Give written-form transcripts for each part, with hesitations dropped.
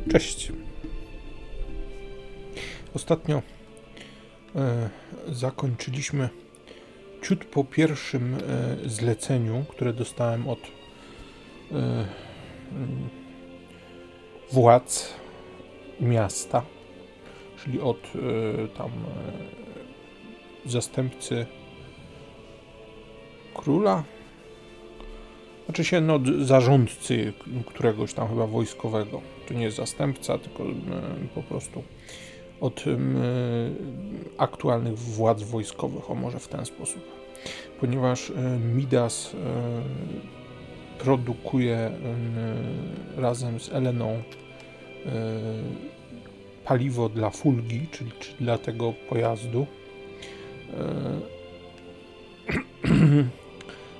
Cześć. Ostatnio zakończyliśmy ciut po pierwszym zleceniu, które dostałem od władz miasta, czyli od zastępcy króla, znaczy się od zarządcy któregoś tam chyba wojskowego. To nie jest zastępca, tylko po prostu od aktualnych władz wojskowych, o może w ten sposób. Ponieważ Midas produkuje razem z Eleną paliwo dla fulgi, czyli dla tego pojazdu.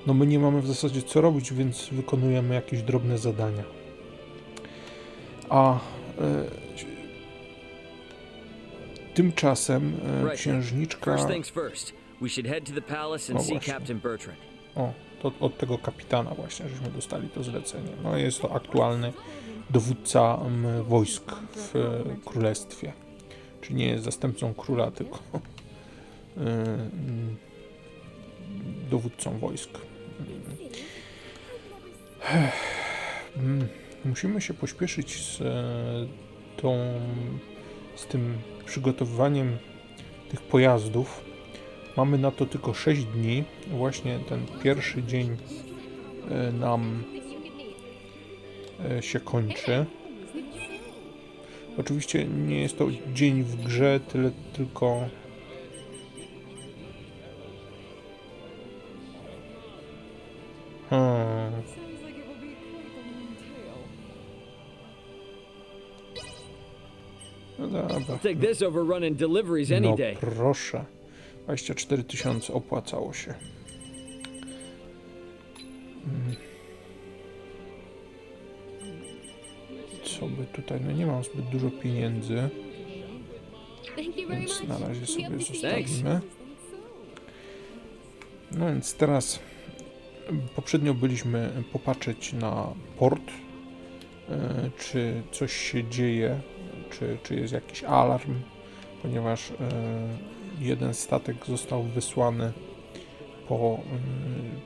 No my nie mamy w zasadzie co robić, więc wykonujemy jakieś drobne zadania. A tymczasem księżniczka... O, to od tego kapitana właśnie, żeśmy dostali to zlecenie. No jest to aktualny dowódca wojsk w królestwie. Czyli nie jest zastępcą króla, tylko dowódcą wojsk. Musimy się pośpieszyć z tym przygotowywaniem tych pojazdów. Mamy na to tylko 6 dni. Właśnie ten pierwszy dzień nam się kończy. Oczywiście nie jest to dzień w grze, tylko no dobra. No proszę. 24 000 opłacało się. Co by tutaj? No nie mam zbyt dużo pieniędzy. Więc na razie sobie zostawimy. No więc teraz poprzednio byliśmy popatrzeć na port. Czy coś się dzieje, czy jest jakiś alarm, ponieważ jeden statek został wysłany po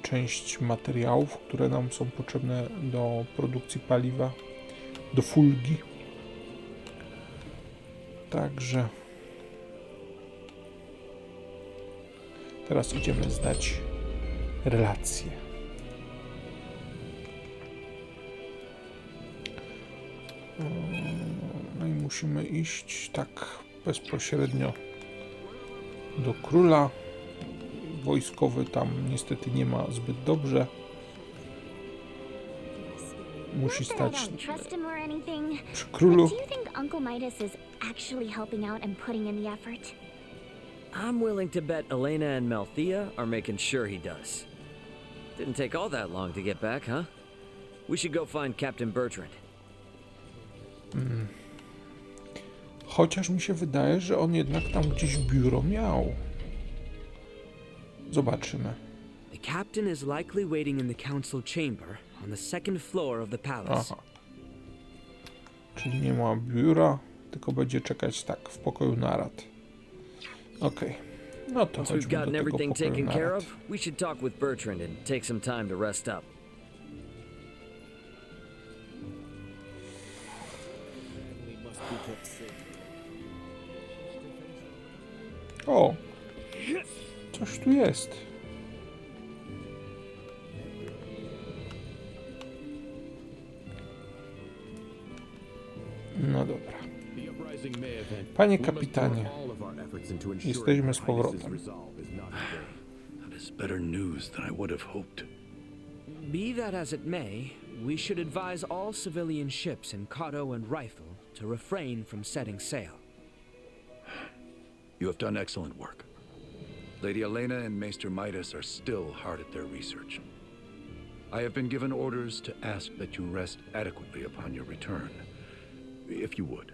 część materiałów, które nam są potrzebne do produkcji paliwa, do fulgi. Także teraz idziemy zdać relacje. No i musimy iść tak bezpośrednio do króla. Wojskowy tam niestety nie ma zbyt dobrze. Musi stać przy królu. I'm willing to bet Elena and Malthea are making sure he does. Didn't take all that long to get back, huh? We should go find Captain Bertrand. Chociaż mi się wydaje, że on jednak tam gdzieś biuro miał. Zobaczymy. The captain is likely waiting in the council chamber on the second floor of the palace. Aha. Czyli nie ma biura, tylko będzie czekać tak w pokoju narad. Okej. No to chodźmy do tego pokoju narad. We should talk with Bertrand and take some time to rest up. O! Coś tu jest. No dobra. Panie kapitanie, jesteśmy z powrotem. Be that as it may, we should advise all civilian ships in Kato and Rifle to refrain from setting sail. You have done excellent work. Lady Elena and Maester Midas are still hard at their research. I have been given orders to ask that you rest adequately upon your return, if you would.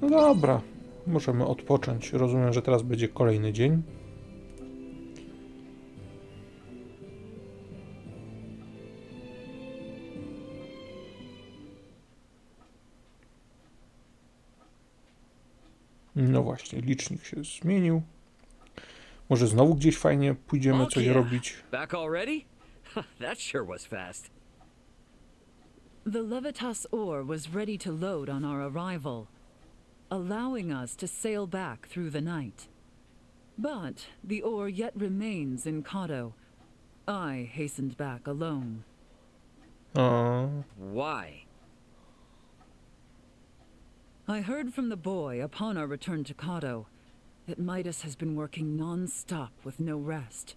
No dobra, możemy odpocząć. Rozumiem, że teraz będzie kolejny dzień. No właśnie, licznik się zmienił. Może znowu gdzieś fajnie pójdziemy coś robić. Back already? That sure was fast. The Levitas ore was ready to load on our arrival, allowing us to sail back through the night. But the ore yet remains in Kato. I hastened back alone. Why? I heard from the boy upon our return to Kato that Midas has been working non-stop with no rest.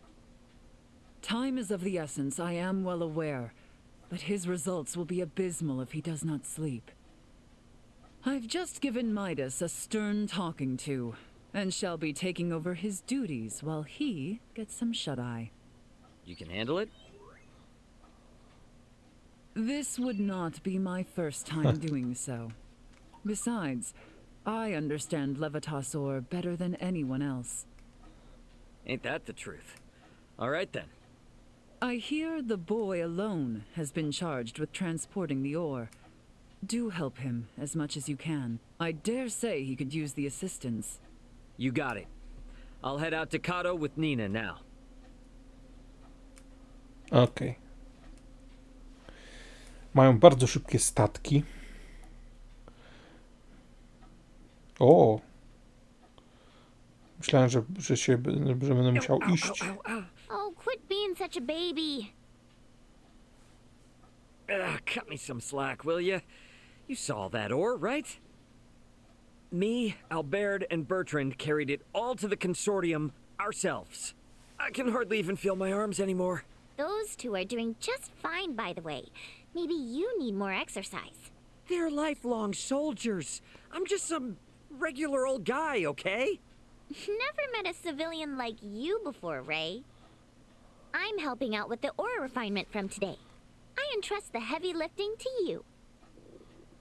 Time is of the essence, I am well aware, but his results will be abysmal if he does not sleep. I've just given Midas a stern talking to, and shall be taking over his duties while he gets some shut-eye. You can handle it? This would not be my first time doing so. Besides, I understand Levitas ore better than anyone else. Ain't that the truth? All right then. I hear the boy alone has been charged with transporting the ore. Do help him as much as you can. I dare say he could use the assistance. You got it. I'll head out to Kato with Nina now. Okej. Mają bardzo szybkie statki. O! Myślałem, że będę musiał iść. Oh, quit being such a baby. Cut me some slack, will you? You saw that ore, right? Me, Albert, and Bertrand carried it all to the consortium ourselves. I can hardly even feel my arms anymore. Those two are doing just fine, by the way. Maybe you need more exercise. They're lifelong soldiers. I'm just some regular old guy, okay? Never met a civilian like you before, Ray. I'm helping out with the ore refinement from today. I entrust the heavy lifting to you.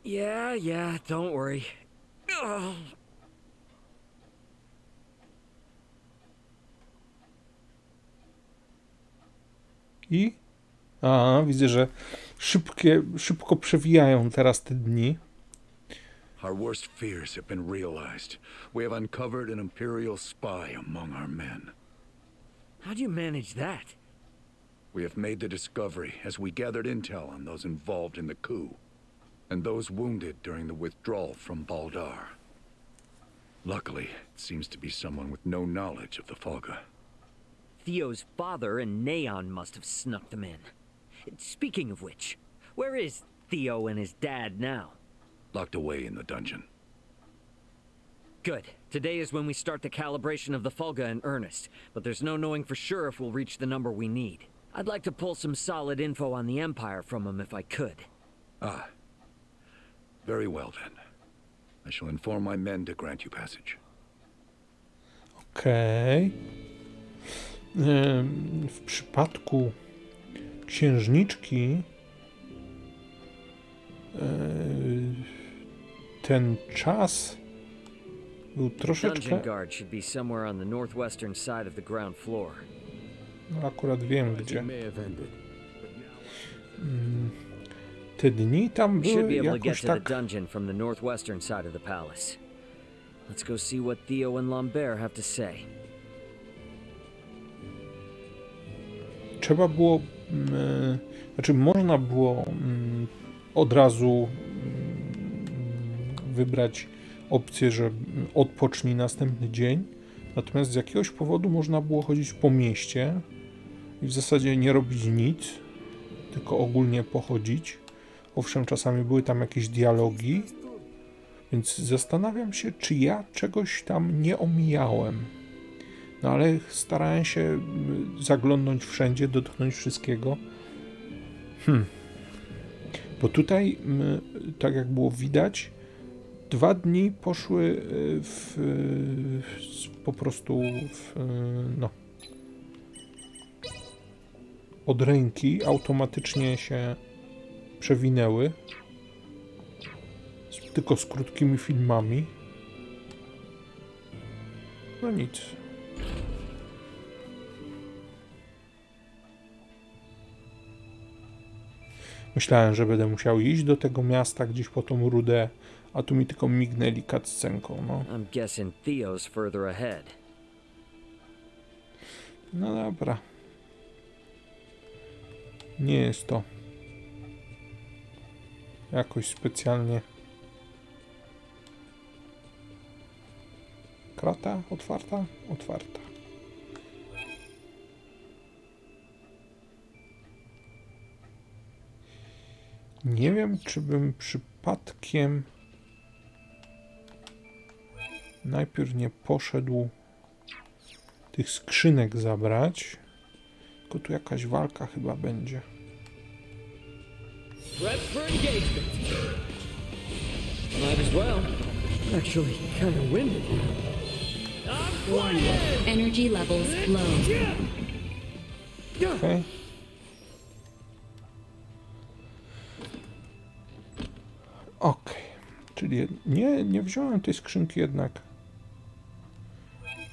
Yeah, don't worry. Ugh. I? Widzę, że szybko przewijają teraz te dni. Our worst fears have been realized. We have uncovered an Imperial spy among our men. How do you manage that? We have made the discovery as we gathered intel on those involved in the coup, and those wounded during the withdrawal from Baldar. Luckily, it seems to be someone with no knowledge of the Folga. Theo's father and Neon must have snuck them in. Speaking of which, where is Theo and his dad now? Locked away in the dungeon. Good. Today is when we start the calibration of the Folga in earnest, but there's no knowing for sure if we'll reach the number we need. I'd like to pull some solid info on the Empire from him if I could. Very well then. I shall inform my men to grant you passage. Okej. W przypadku księżniczki ten czas był troszeczkę... Dungeon guard should be somewhere on the northwestern side of the ground floor. No akurat wiem gdzie. Te dni tam We should be były able to get jakoś to the tak... dungeon from the northwestern side of the palace. Let's go see what Theo and Lambert have to say. Trzeba było... Znaczy można było od razu wybrać opcję, że odpocznij następny dzień. Natomiast z jakiegoś powodu można było chodzić po mieście i w zasadzie nie robić nic, tylko ogólnie pochodzić. Owszem, czasami były tam jakieś dialogi, więc zastanawiam się, czy ja czegoś tam nie omijałem. No ale starałem się zaglądnąć wszędzie, dotknąć wszystkiego. Bo tutaj, tak jak było widać, 2 dni poszły po prostu od ręki, automatycznie się przewinęły, tylko z krótkimi filmami. No nic. Myślałem, że będę musiał iść do tego miasta gdzieś po tą rudę, A tu mi tylko mignęli cutscenką, no. I'm guessing Theo's further ahead. No dobra. Nie jest to jakoś specjalnie... Krata? Otwarta? Otwarta. Nie wiem, czy bym przypadkiem najpierw nie poszedł tych skrzynek zabrać, tylko tu jakaś walka chyba będzie. Prep for engagement. Might as well. Actually, kind of winded. Energy levels low. Okej. Okej. Czyli nie wziąłem tej skrzynki jednak.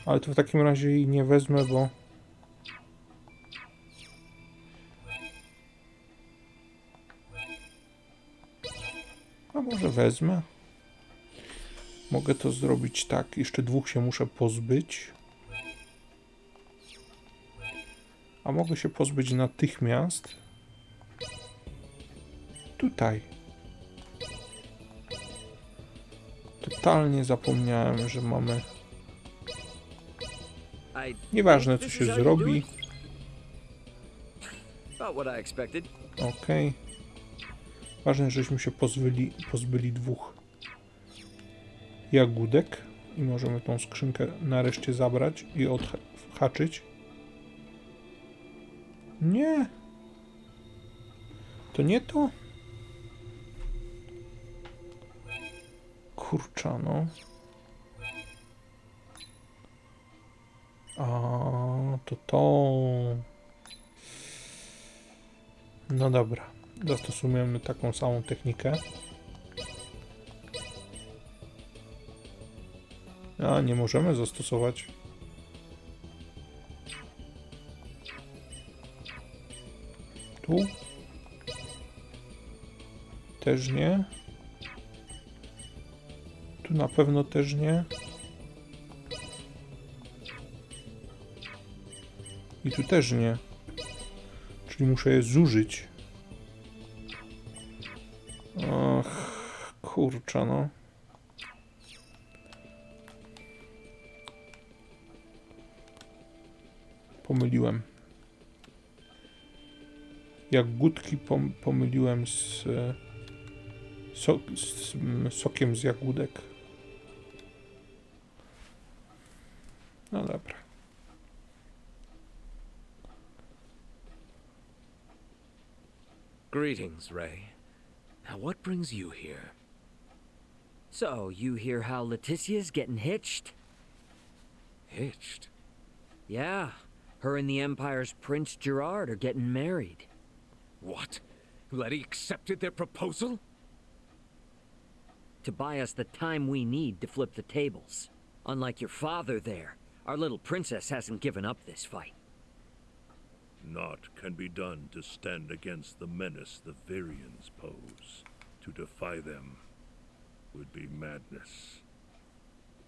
Ale to w takim razie jej nie wezmę, bo... A może wezmę? Mogę to zrobić tak. Jeszcze 2 się muszę pozbyć. A mogę się pozbyć natychmiast. Tutaj. Totalnie zapomniałem, że mamy... Nieważne, co się zrobi. About what I expected. Okej. Ważne, żeśmy się pozbyli 2 jagódek. I możemy tą skrzynkę nareszcie zabrać i odhaczyć. Nie. To nie to? Kurczę, no. A to. No dobra. Zastosujemy taką samą technikę. A nie możemy zastosować. Tu. Też nie. Tu na pewno też nie. I tu też nie. Czyli muszę je zużyć. Och, kurczę, no. Pomyliłem. Jagódki pomyliłem z sokiem z jagódek. No dobra. Greetings, Ray. Now what brings you here? So, you hear how Laeticia's getting hitched? Hitched? Yeah, her and the Empire's Prince Gerard are getting married. What? Letty accepted their proposal? To buy us the time we need to flip the tables. Unlike your father there, our little princess hasn't given up this fight. Naught can be done to stand against the menace the Virians pose. To defy them would be madness.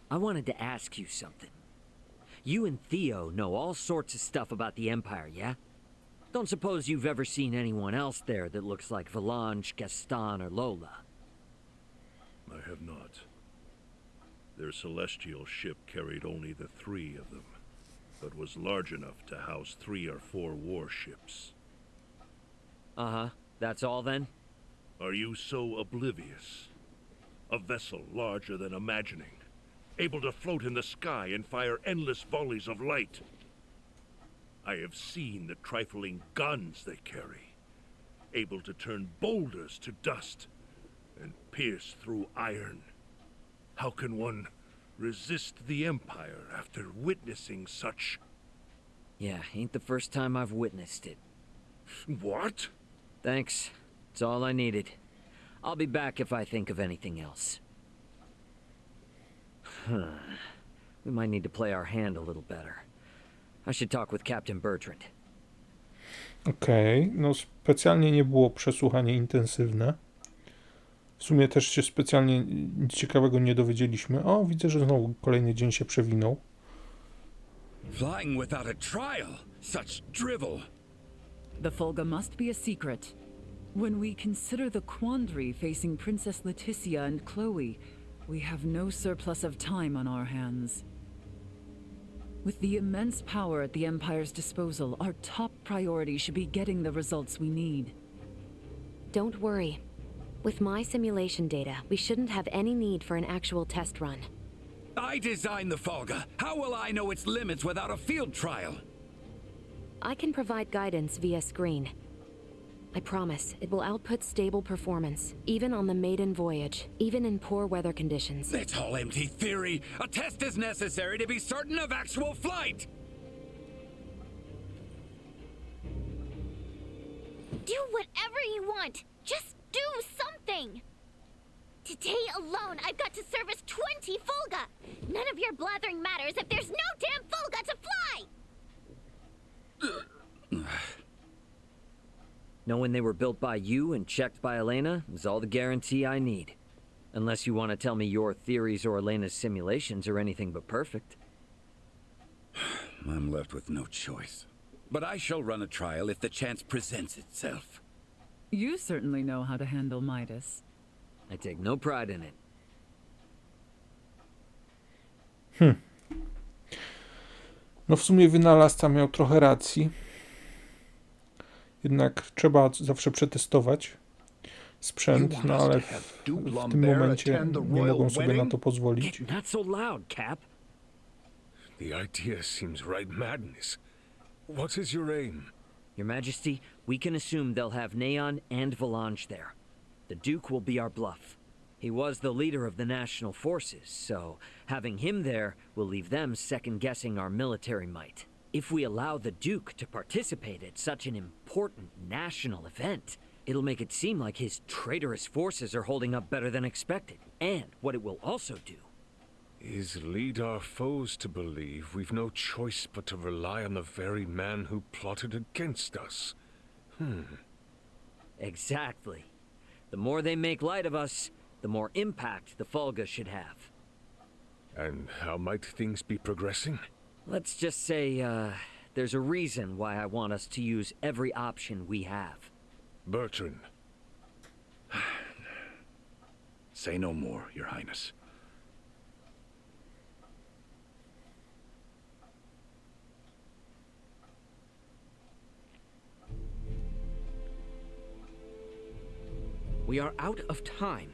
I wanted to ask you something. You and Theo know all sorts of stuff about the Empire, yeah? Don't suppose you've ever seen anyone else there that looks like Valange, Gaston, or Lola? I have not. Their celestial ship carried only the 3 of them, but was large enough to house 3 or 4 warships. Uh-huh. That's all then? Are you so oblivious? A vessel larger than imagining, able to float in the sky and fire endless volleys of light. I have seen the trifling guns they carry, able to turn boulders to dust and pierce through iron. How can one resist the Empire after witnessing such... Yeah, ain't the first time I've witnessed it. What? Thanks. It's all I needed. I'll be back if I think of anything else. We might need to play our hand a little better. I should talk with Captain Bertrand. Okej, no specjalnie nie było przesłuchanie intensywne. W sumie też się specjalnie nic ciekawego nie dowiedzieliśmy. O, widzę, że znowu kolejny dzień się przewinął. Flying without a trial. Such drivel. The Folga must be a secret. When we consider the quandary facing Princess Laeticia and Chloe, we have no surplus of time on our hands. With the immense power at the Empire's disposal, our top priority should be getting the results we need. Don't worry. With my simulation data, we shouldn't have any need for an actual test run. I designed the Folga. How will I know its limits without a field trial? I can provide guidance via screen. I promise it will output stable performance, even on the maiden voyage, even in poor weather conditions. It's all empty theory. A test is necessary to be certain of actual flight. Do whatever you want. Just do something. Today alone, I've got to service 20 Folga. None of your blathering matters if there's no damn Folga to fly. Knowing they were built by you and checked by Elena is all the guarantee I need. Unless you want to tell me your theories or Elena's simulations are anything but perfect. I'm left with no choice. But I shall run a trial if the chance presents itself. You certainly know how to handle Midas. I take no pride in it. No w sumie wynalazca miał trochę racji. Jednak trzeba zawsze przetestować sprzęt, no ale w tym momencie nie mogą sobie na to pozwolić. Not so loud, Cap. The idea seems right madness. What is your aim? Your Majesty, we can assume they'll have Neon and Volange there. The Duke will be our bluff. He was the leader of the national forces, so having him there will leave them second-guessing our military might. If we allow the Duke to participate at such an important national event, it'll make it seem like his traitorous forces are holding up better than expected. And what it will also do is lead our foes to believe we've no choice but to rely on the very man who plotted against us. Exactly. The more they make light of us, the more impact the Folga should have. And how might things be progressing? Let's just say, there's a reason why I want us to use every option we have. Bertrand. Say no more, Your Highness. We are out of time.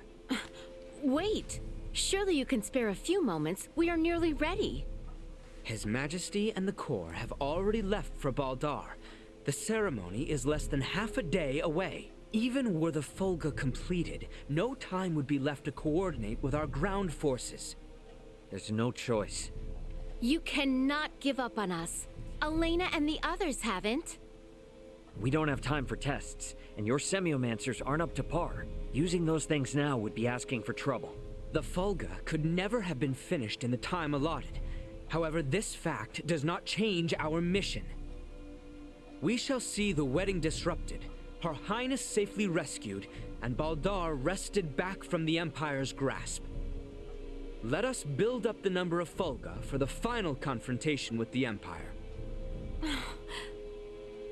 Wait! Surely you can spare a few moments. We are nearly ready. His Majesty and the Corps have already left for Baldar. The ceremony is less than half a day away. Even were the Folga completed, no time would be left to coordinate with our ground forces. There's no choice. You cannot give up on us. Elena and the others haven't. We don't have time for tests, and your semiomancers aren't up to par. Using those things now would be asking for trouble. The Folga could never have been finished in the time allotted. However, this fact does not change our mission. We shall see the wedding disrupted, Her Highness safely rescued, and Baldar wrested back from the Empire's grasp. Let us build up the number of Folga for the final confrontation with the Empire.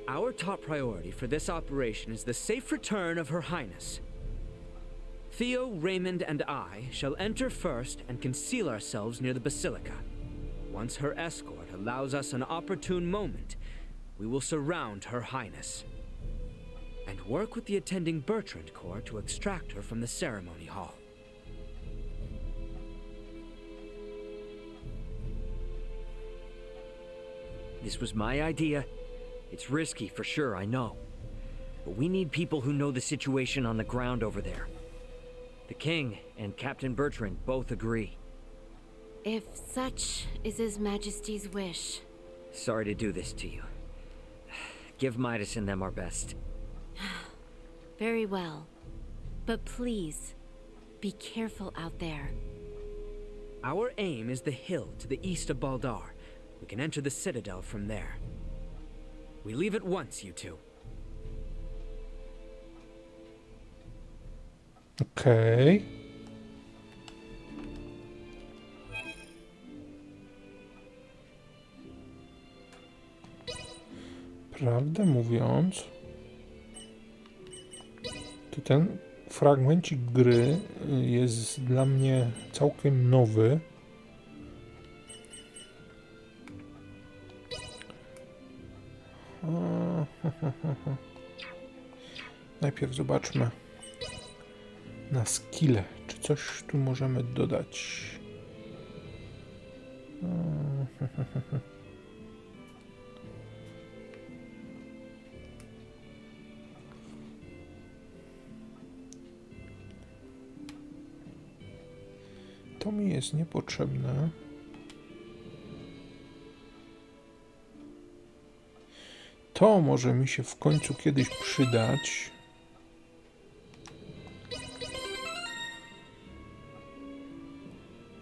Our top priority for this operation is the safe return of Her Highness. Theo, Raymond, and I shall enter first and conceal ourselves near the Basilica. Once her escort allows us an opportune moment, we will surround Her Highness and work with the attending Bertrand Corps to extract her from the ceremony hall. This was my idea. It's risky for sure, I know. But we need people who know the situation on the ground over there. The King and Captain Bertrand both agree. If such is His Majesty's wish. Sorry to do this to you. Give Midas and them our best. Very well. But please, be careful out there. Our aim is the hill to the east of Baldar. We can enter the citadel from there. We leave at once, you two. Okej. Prawdę mówiąc, to ten fragmencik gry jest dla mnie całkiem nowy. Najpierw zobaczmy na skille, czy coś tu możemy dodać. To mi jest niepotrzebne. To może mi się w końcu kiedyś przydać.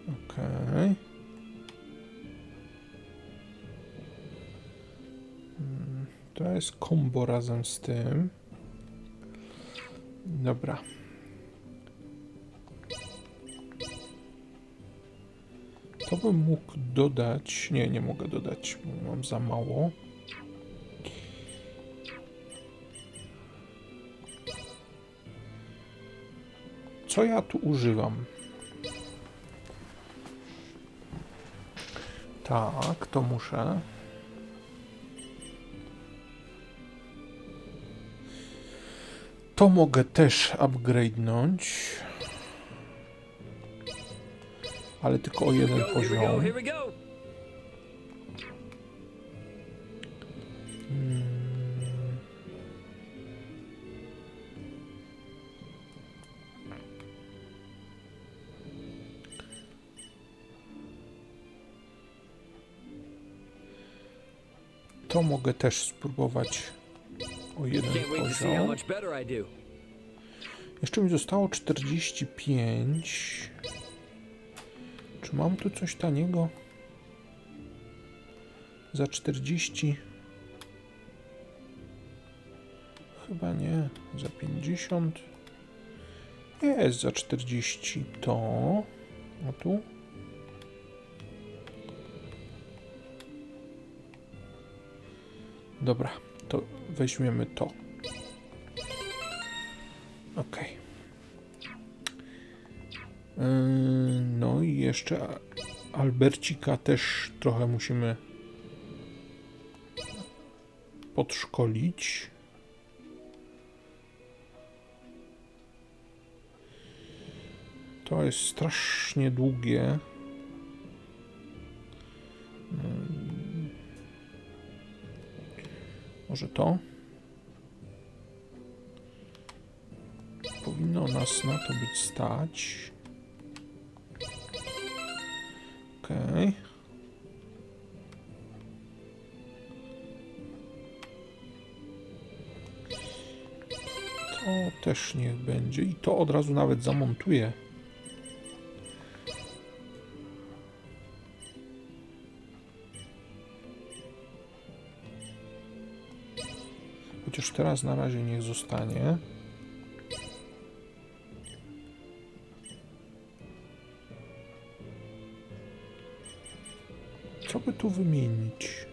Okej. To jest combo razem z tym. Dobra. To bym mógł dodać. Nie, nie mogę dodać, bo mam za mało. Co ja tu używam? Tak, to muszę. To mogę też upgrade'nąć. Ale tylko o jeden poziom. To mogę też spróbować o jeden poziom. Jeszcze mi zostało 45. Czy mam tu coś taniego? Za 40? Chyba nie. Za 50? Jest za 40 to. A tu? Dobra, to weźmiemy to. Ok. No i jeszcze Albercika też trochę musimy podszkolić. To jest strasznie długie. Może to? Powinno nas na to być stać. Okej. To też niech będzie. I to od razu nawet zamontuję. Chociaż teraz na razie niech zostanie. Co by tu wymienić?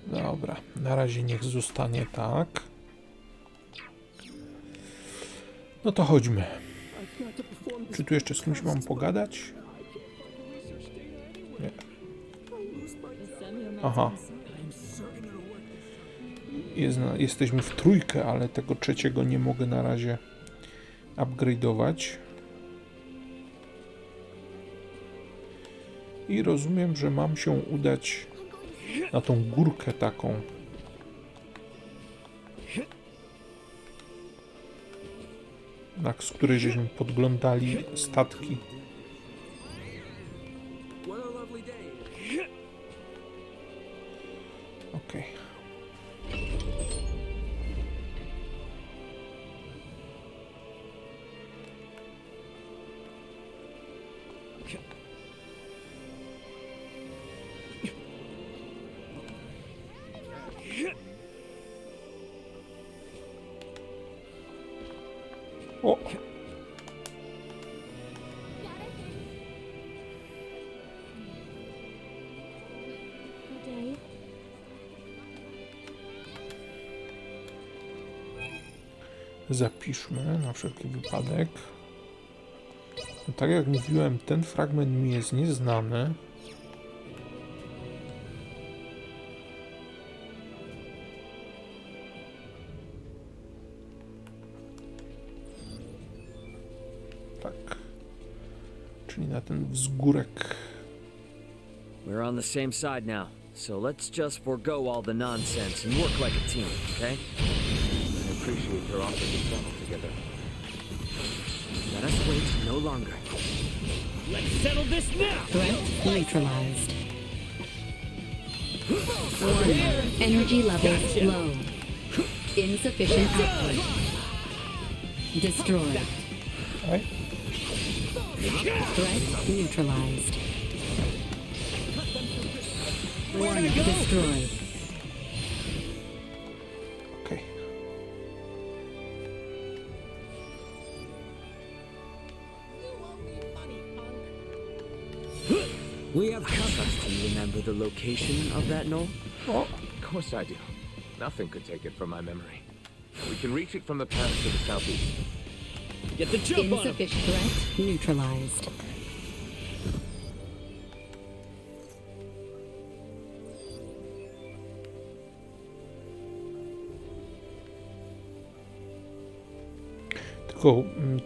Dobra, na razie niech zostanie tak. No to chodźmy. Czy tu jeszcze z kimś mam pogadać? Nie. Aha. Jesteśmy w trójkę, ale tego trzeciego nie mogę na razie upgrade'ować. I rozumiem, że mam się udać na tą górkę taką. Z której żeśmy podglądali statki. Okej. zapiszmy na wszelki wypadek. No, tak jak mówiłem, ten fragment mi jest nieznany. Tak. Czyli na ten wzgórek. We're on the same side now, so let's just forego all the nonsense and work like a team, okay? I appreciate your offer to travel together. Let us wait no longer. Let's settle this now! Threat neutralized. Warning. Energy levels low. Insufficient output. Destroyed. Oj. Threat neutralized. Warning. Destroyed. Okej. We have trust. Do you remember the location of that knoll? O, Of course I do. Nothing could take it from my memory. We can reach it from the path to the southeast. Get the jump on him! Insufficient threat neutralized. tylko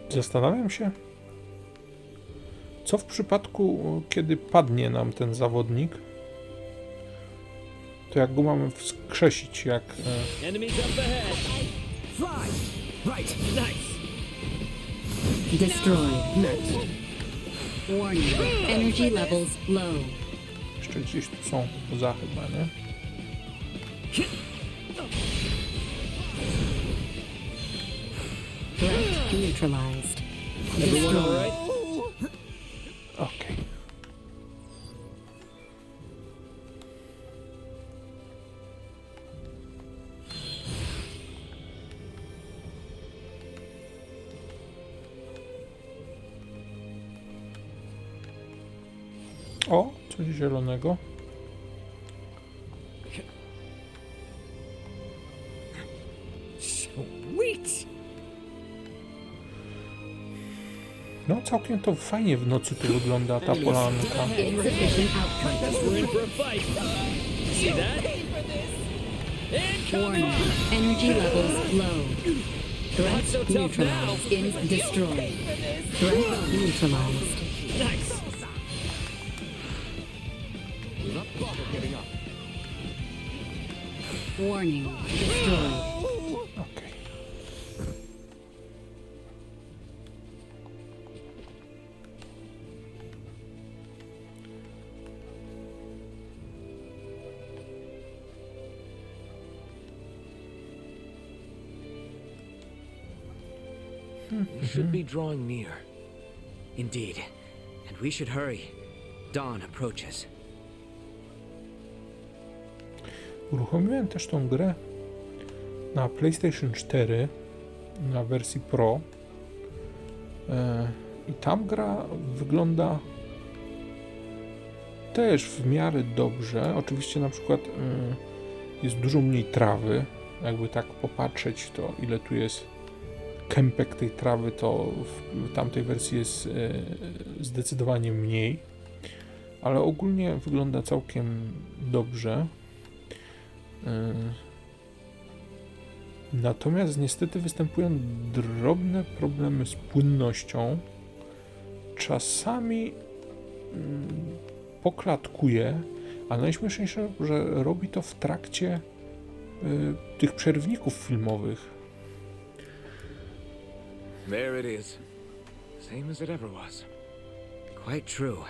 zastanawiam się, co w przypadku, kiedy padnie nam ten zawodnik, to jak go mamy wskrzesić, jak... Enemies up ahead! Fly! Right! Nice! Destroyed. Next. Warning. Energy levels low. Jeszcze gdzieś tu są za chyba, nie? Threat neutralized. Everyone all Destroyed. right? Okej. O, coś zielonego. Sweet! No, całkiem to fajnie w nocy tu wygląda ta polanka. Insufficient output. We're in for a fight! See that? Warning. Energy levels low. Not so Threat tough now! neutralized. Destroyed. Threat neutralized. Nice! Warning. Destroyed. Okej. We should be drawing near. Indeed. And we should hurry. Dawn approaches. Uruchomiłem też tą grę na PlayStation 4 na wersji Pro i tam gra wygląda też w miarę dobrze. Oczywiście na przykład jest dużo mniej trawy. Jakby tak popatrzeć, to ile tu jest kępek tej trawy, to w tamtej wersji jest zdecydowanie mniej. Ale ogólnie wygląda całkiem dobrze. Natomiast niestety występują drobne problemy z płynnością. Czasami poklatkuje, a najśmieszniejsze, że robi to w trakcie tych przerwników filmowych. There it is. Same as it ever was. Quite true.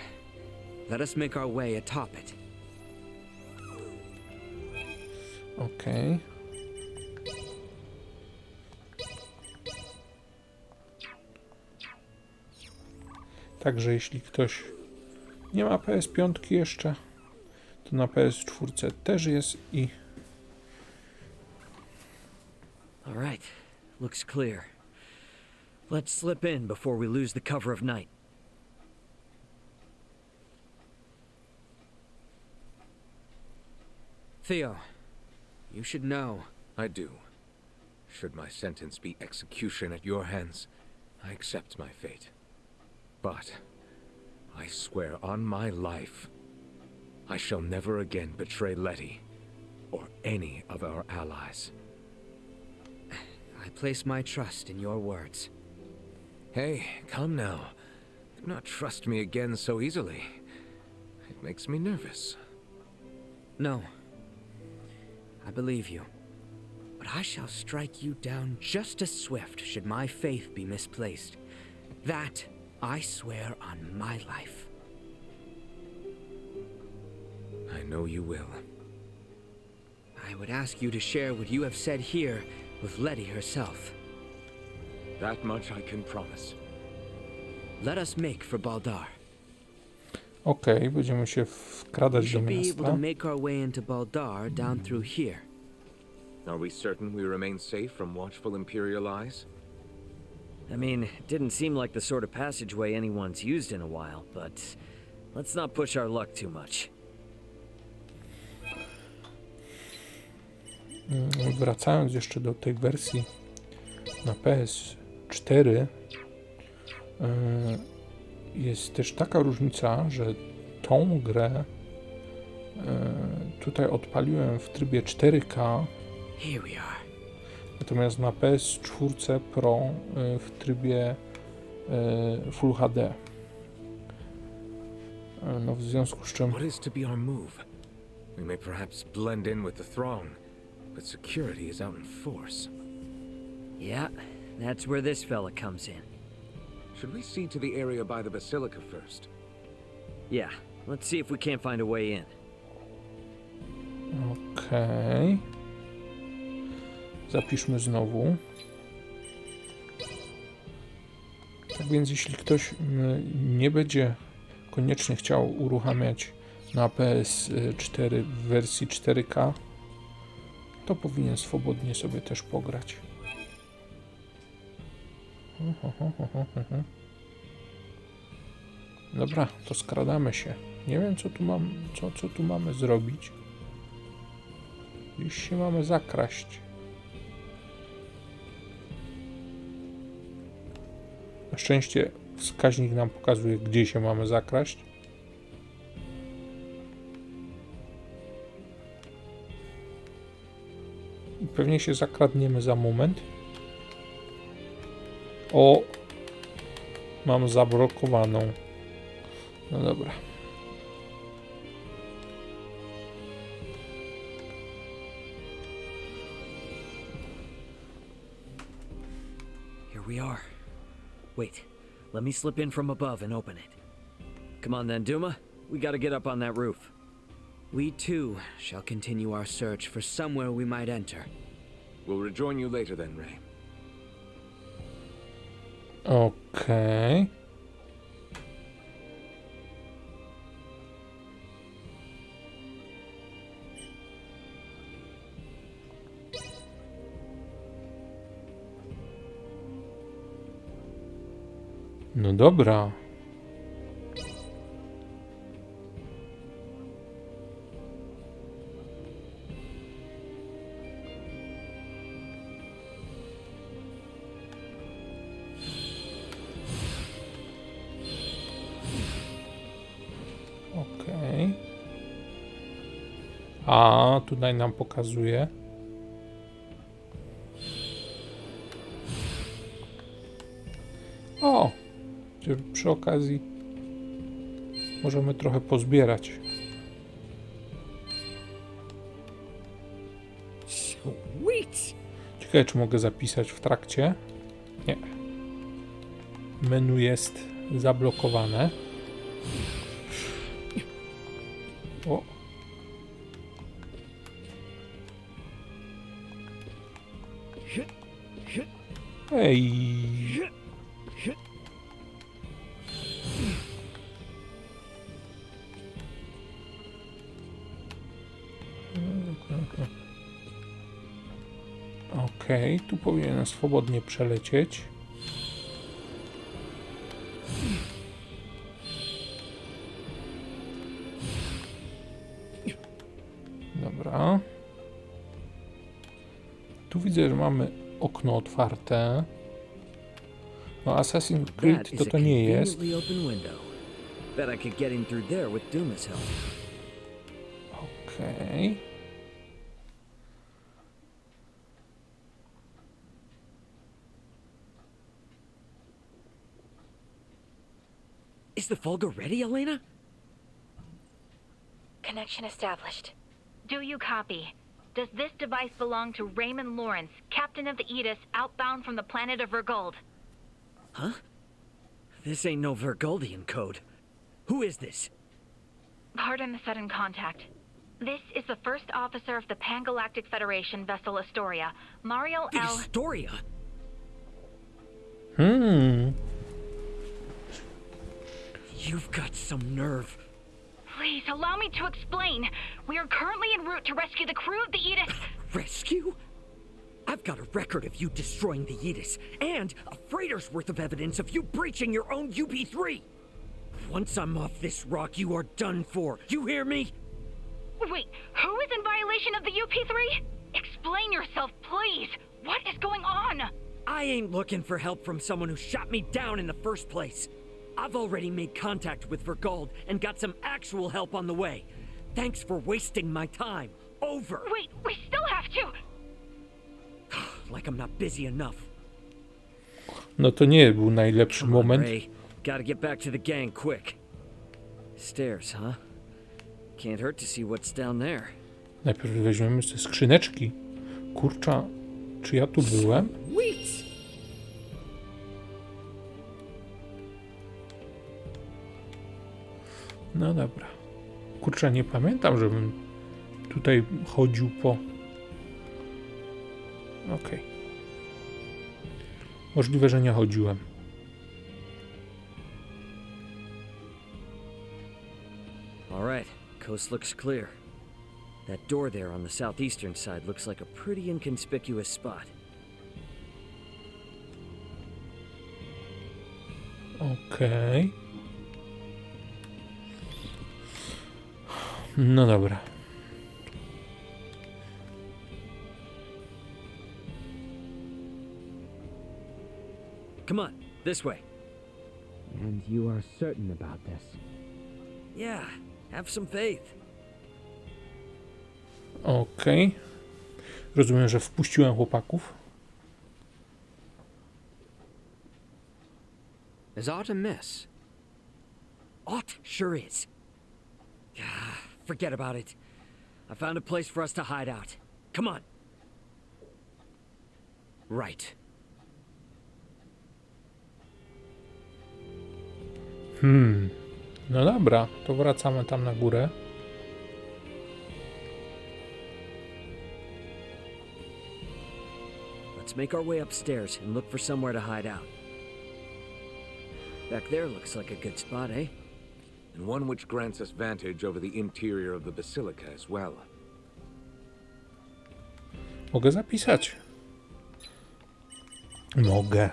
Let us make our way atop it. Okej. Także jeśli ktoś nie ma PS5 jeszcze, to na PS4 też jest i... All right, looks clear. Let's slip in before we lose the cover of night. Theo, you should know. I do. Should my sentence be execution at your hands, I accept my fate. But I swear on my life, I shall never again betray Letty or any of our allies. I place my trust in your words. Hey, come now. Do not trust me again so easily. It makes me nervous. No. I believe you. But I shall strike you down just as swift should my faith be misplaced. That I swear on my life. I know you will. I would ask you to share what you have said here with Letty herself. That much I can promise. Let us make for Baldar. Okej, będziemy się wkradać do We'll be able miasta. to make our way into Baldar down through here. Are we certain we remain safe from watchful Imperial eyes? I mean, it didn't seem like the sort of passageway anyone's used in a while, but let's not push our luck too much. Wracając jeszcze do tej wersji na PS4, jest też taka różnica, że tą grę tutaj odpaliłem w trybie 4K, Here we are. natomiast na PS4 Pro w trybie Full HD. No w związku z czym What is to be our move? We may perhaps blend in with the throng, but security is out in force. Yeah, that's where this fella comes in. Should we see to the area by the Basilica first? Yeah, let's see if we can't find a way in. Okej. Zapiszmy znowu. Tak więc jeśli ktoś nie będzie koniecznie chciał uruchamiać na PS4 w wersji 4K, to powinien swobodnie sobie też pograć. Dobra, to skradamy się. Nie wiem, co tu mamy zrobić. Gdzieś się mamy zakraść. Na szczęście wskaźnik nam pokazuje, gdzie się mamy zakraść. I pewnie się zakradniemy za moment. O! Mam zablokowaną. No dobra. Here we are. Wait, let me slip in from above and open it. Come on then, Duma. We gotta get up on that roof. We too shall continue our search for somewhere we might enter. We'll rejoin you later then, Ray. Okej. No dobra. Okej. A tutaj nam pokazuje. O! Przy okazji możemy trochę pozbierać. Sweet! Ciekawe, czy mogę zapisać w trakcie? Nie. Menu jest zablokowane. O. Ej. Okej, tu powinienem swobodnie przelecieć. Dobra. Tu widzę, że mamy okno otwarte. No Assassin's That Creed is a to nie jest. conveniently open window. Bet I could get in through there with Duma's help. Okej. Is the Fulga ready, Elena? Connection established. Do you copy? Does this device belong to Raymond Lawrence, captain of the Aegis, outbound from the planet of Vergold? Huh? This ain't no Vergoldian code. Who is this? Pardon the sudden contact. This is the first officer of the Pan-Galactic Federation vessel Astoria, Mario The L. Astoria? You've got some nerve. Please, allow me to explain. We are currently en route to rescue the crew of the Aegis. Rescue? I've got a record of you destroying the Aegis, and a freighter's worth of evidence of you breaching your own UP-3. Once I'm off this rock, you are done for. You hear me? Wait, who is in violation of the UP-3? Explain yourself, please. What is going on? I ain't looking for help from someone who shot me down in the first place. I've already made contact with Vergold and got some actual help on the way. Thanks for wasting my time. Over. Wait, we still have to. Like I'm not busy enough. No to nie był najlepszy Come on, moment. Ray. Gotta get back to the gang quick. Stairs, huh? Can't hurt to see what's down there. Najpierw weźmiemy te skrzyneczki. Kurcza, czy ja tu byłem? Wait! No dobra. Kurczę, nie pamiętam, żebym tutaj chodził po... Okej. Możliwe, że nie chodziłem. All right, coast looks clear. That door there on the southeastern side looks like a pretty inconspicuous spot. Okej. No dobra. Come on, this way. And you are certain about this? Yeah, have some faith. Okej. Rozumiem, że wpuściłem chłopaków. Is aught amiss? Ought sure is. Forget about it. I found a place for us to hide out. Come on. Right. No dobra, to wracamy tam na górę. Let's make our way upstairs and look for somewhere to hide out. Back there looks like a good spot, eh? And one which grants us vantage over the interior of the basilica as well. Mogę zapisać. Mogę.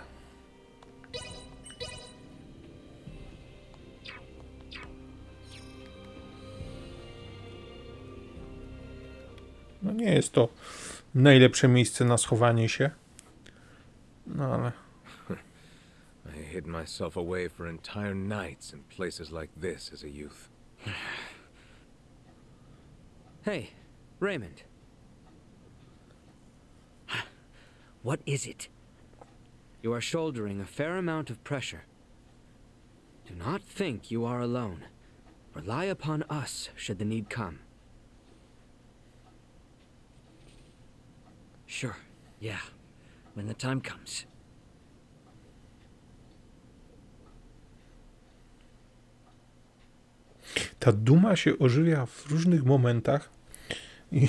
No nie jest to najlepsze miejsce na schowanie się. No ale... I hid myself away for entire nights in places like this as a youth. Hey, Raymond. What is it? You are shouldering a fair amount of pressure. Do not think you are alone. Rely upon us should the need come. Sure, yeah. When the time comes. Ta duma się ożywia w różnych momentach i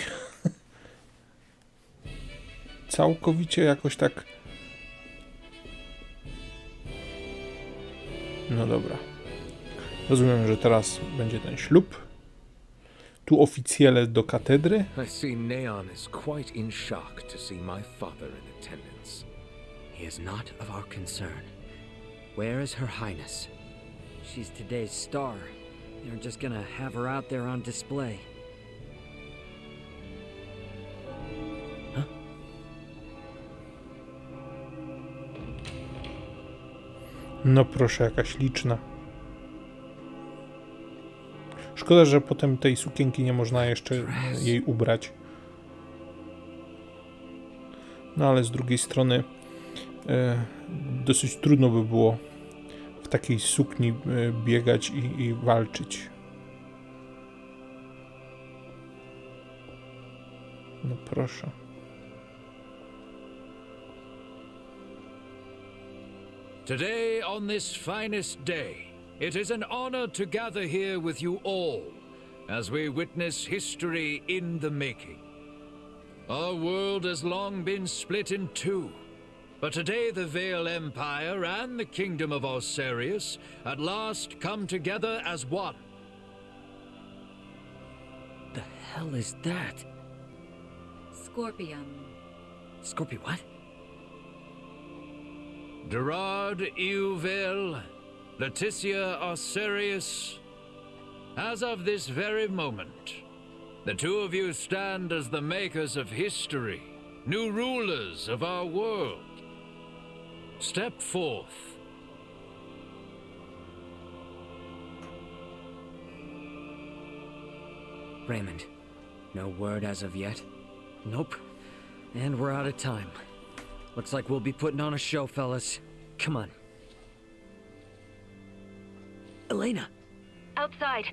całkowicie jakoś tak... No dobra. Rozumiem, że teraz będzie ten ślub. Tu oficjele do katedry. I see Neon is quite in shock to see my father in attendance. He is not of our concern. Where is Her Highness? She's today's star. They're just gonna have her out there on display. Huh? No proszę, jakaś liczna. Szkoda, że potem tej sukienki nie można jeszcze jej ubrać. No ale z drugiej strony dosyć trudno by było w takiej sukni biegać i walczyć. No proszę. Today, on this finest day, it is an honor to gather here with you all as we witness history in the making. Our world has long been split in two, but today the Vale Empire and the Kingdom of Osirius at last come together as one. The hell is that? Scorpion. Scorpion what? Gerard Euvale, Laetitia Osirius, as of this very moment, the two of you stand as the makers of history, new rulers of our world. Step forth. Raymond, no word as of yet? Nope. And we're out of time. Looks like we'll be putting on a show, fellas. Come on. Elena! Outside.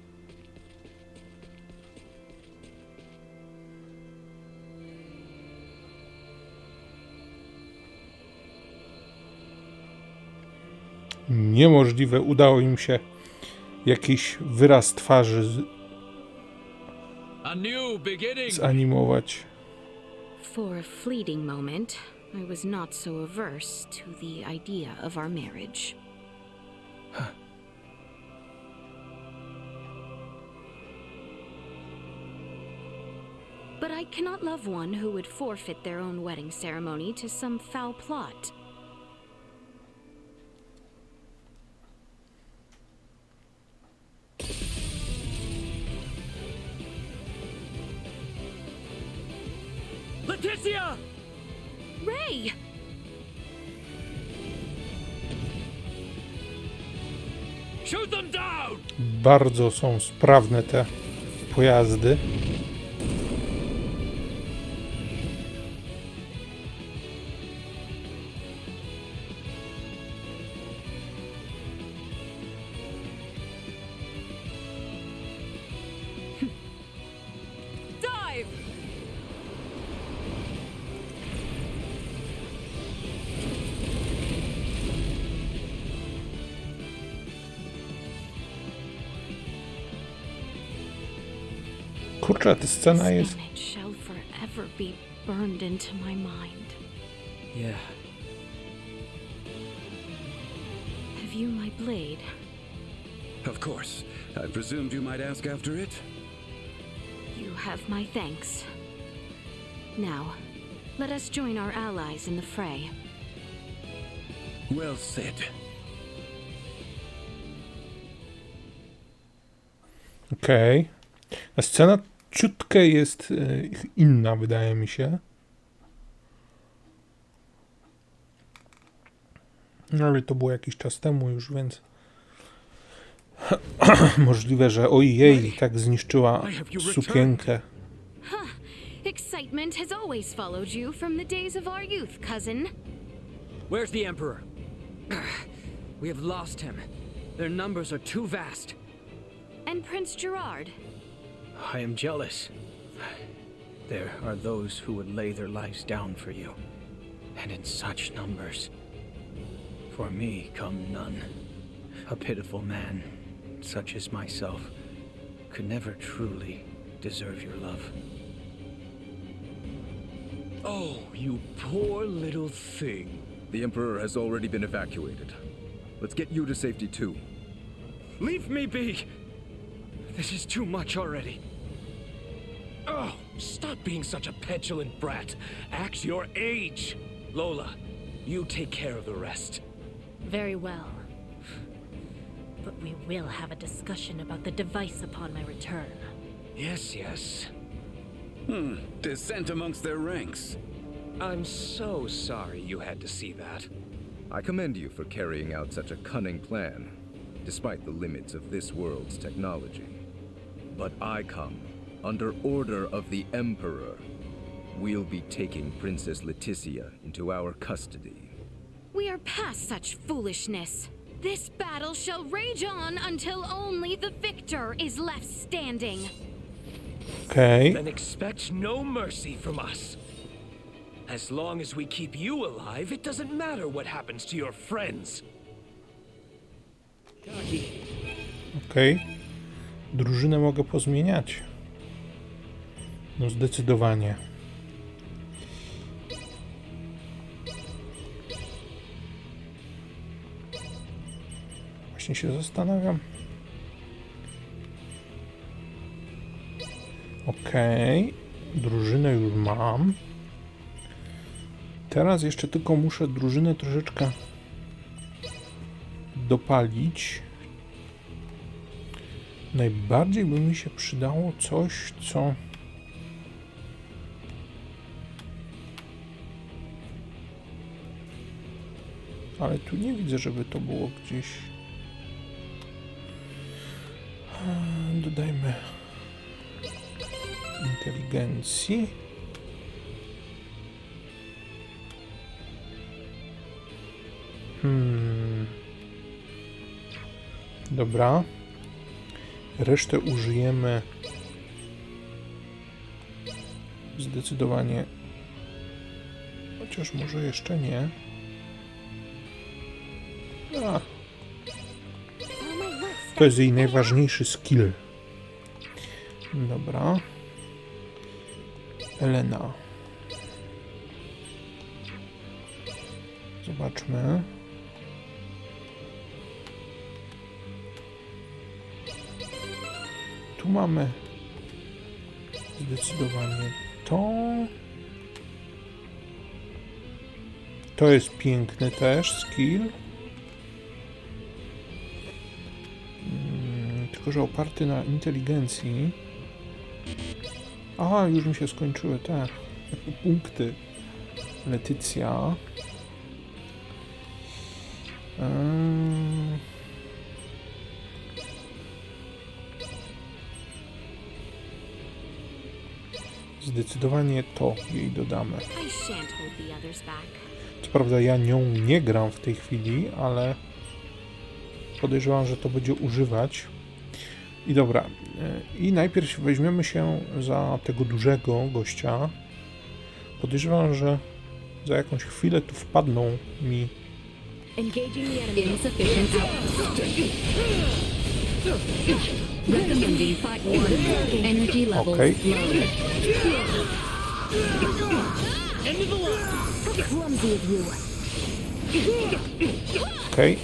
Niemożliwe. Udało im się jakiś wyraz twarzy zanimować. For a fleeting moment, I was not so averse to the idea of our marriage. But I cannot love one who would forfeit their own wedding ceremony to some foul plot. Laetitia! Ray! Shoot them down! Bardzo są sprawne te pojazdy. Kurczę, ta scena jest... It shall forever be burned into my mind. Yeah. Have you my blade? Of course. I presumed you might ask after it. You have my thanks. Now, let us join our allies in the fray. Well said. Okej. A scena ciutkę jest inna, wydaje mi się. No ale to było jakiś czas temu już, więc możliwe, że ojej, tak zniszczyła sukienkę. Huh. Excitement has always followed you from the days of our youth, cousin. Where's the Emperor? We have lost him. Their numbers are too vast. And Prince Gerard. I am jealous. There are those who would lay their lives down for you, and in such numbers. For me come none. A pitiful man, such as myself, could never truly deserve your love. Oh, you poor little thing. The Emperor has already been evacuated. Let's get you to safety too. Leave me be! This is too much already. Oh, stop being such a petulant brat. Act your age. Lola, you take care of the rest. Very well. But we will have a discussion about the device upon my return. Yes, yes. Dissent amongst their ranks. I'm so sorry you had to see that. I commend you for carrying out such a cunning plan, despite the limits of this world's technology. But I come under order of the Emperor. We'll be taking Princess Laeticia into our custody. We are past such foolishness. This battle shall rage on until only the victor is left standing. Okay. Then expect no mercy from us. As long as we keep you alive, it doesn't matter what happens to your friends. Okej. Drużynę mogę pozmieniać. No zdecydowanie. Właśnie się zastanawiam. Okej. Drużynę już mam. Teraz jeszcze tylko muszę drużynę troszeczkę dopalić. Najbardziej by mi się przydało coś, co... Ale tu nie widzę, żeby to było gdzieś... Dodajmy inteligencji. Dobra. Resztę użyjemy zdecydowanie, chociaż może jeszcze nie. To jest jej najważniejszy skill. Dobra. Elena. Zobaczmy. Tu mamy zdecydowanie to. To jest piękny też skill. Tylko że oparty na inteligencji. Aha, już mi się skończyły te punkty. Laetycja. Zdecydowanie to jej dodamy. Co prawda ja nią nie gram w tej chwili, ale podejrzewam, że to będzie używać. I dobra, i najpierw weźmiemy się za tego dużego gościa. Podejrzewam, że za jakąś chwilę tu wpadną mi... Okej. Okej.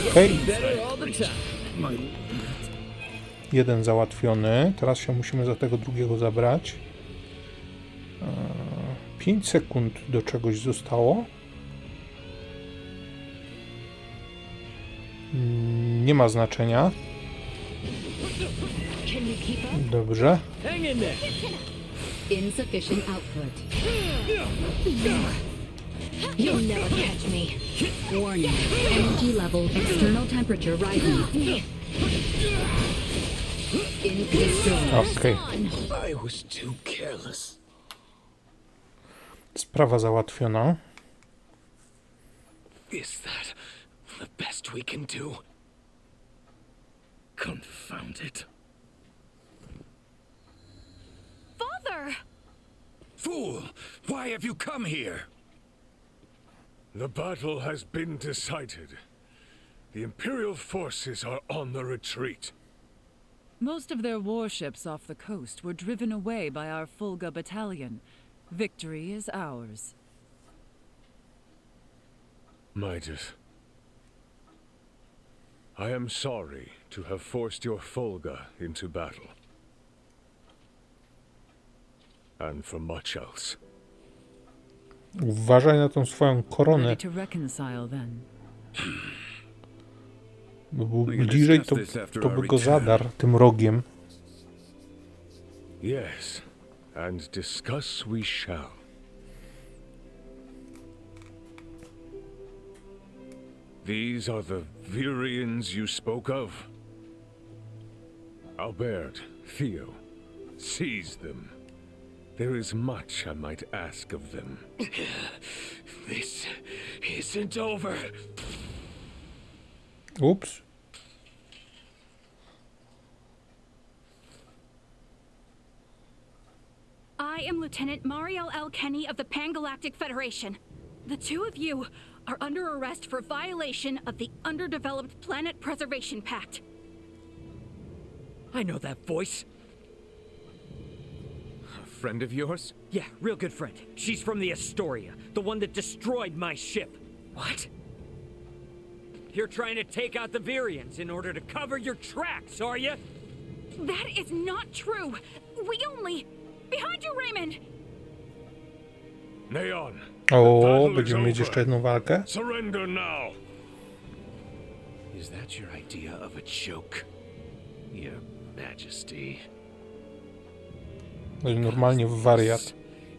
Okej. Jeden załatwiony. Teraz się musimy za tego drugiego zabrać. 5 sekund do czegoś zostało. Nie ma znaczenia. Dobrze. Insufficient output. You'll never catch me. Warning. Energy level. External temperature rising. Okej. I was too careless. Sprawa załatwiona. Is that the best we can do? Confound it. Father! Fool! Why have you come here? The battle has been decided. The Imperial forces are on the retreat. Most of their warships off the coast were driven away by our Fulga battalion. Victory is ours. Midas, I am sorry to have forced your Fulga into battle. And for much else. Uważaj na tą swoją koronę. Ready to reconcile then. By był bliżej, to by go zadarł tym rogiem. Yes, and discuss we shall. These are the Virians you spoke of? Albert, Theo, seize them. There is much I might ask of them. This isn't over. Oops. I am Lieutenant Mariel L. Kenny of the Pan-Galactic Federation. The two of you are under arrest for violation of the Underdeveloped Planet Preservation Pact. I know that voice. A friend of yours? Yeah, real good friend. She's from the Astoria, the one that destroyed my ship. What? You're trying to take out the Virians in order to cover your tracks, are you? That is not true. We only... Behind you, Raymond! Neon. O, będziemy mieć jeszcze jedną walkę. Surrender now. Is that your idea of a joke, Your Majesty? Normalnie w wariat.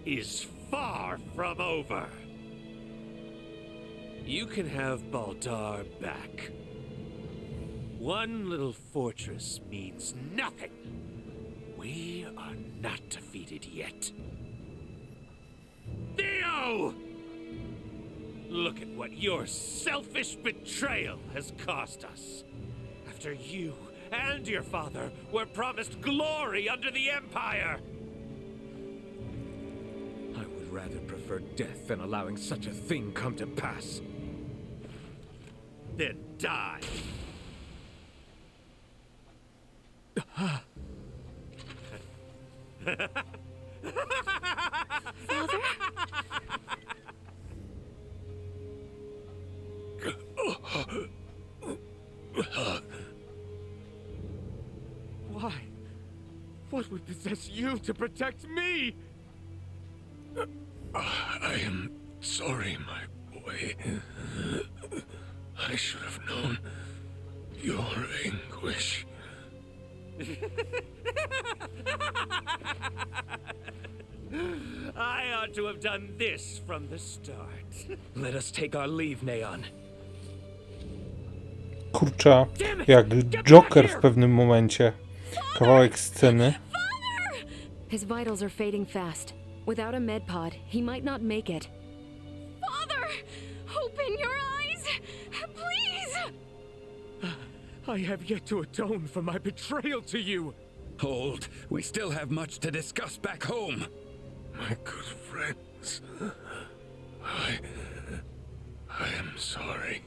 Is far from over. You can have Baldar back. One little fortress means nothing. We are not defeated yet. Theo! Look at what your selfish betrayal has cost us. After you and your father were promised glory under the Empire. I would rather prefer death than allowing such a thing come to pass. Then die. Father? Why? What would possess you to protect me? I am sorry, my boy. I should have known your anguish. I ought to have done this from the start. Let us take our leave, Neon. Kurcza, jak Joker w pewnym momencie. Kawałek sceny. His vitals are fading fast. Without a med pod, he might not make it. Father! Open your eyes! Please! I have yet to atone for my betrayal to you. Hold, we still have much to discuss back home. My good friends, I am sorry.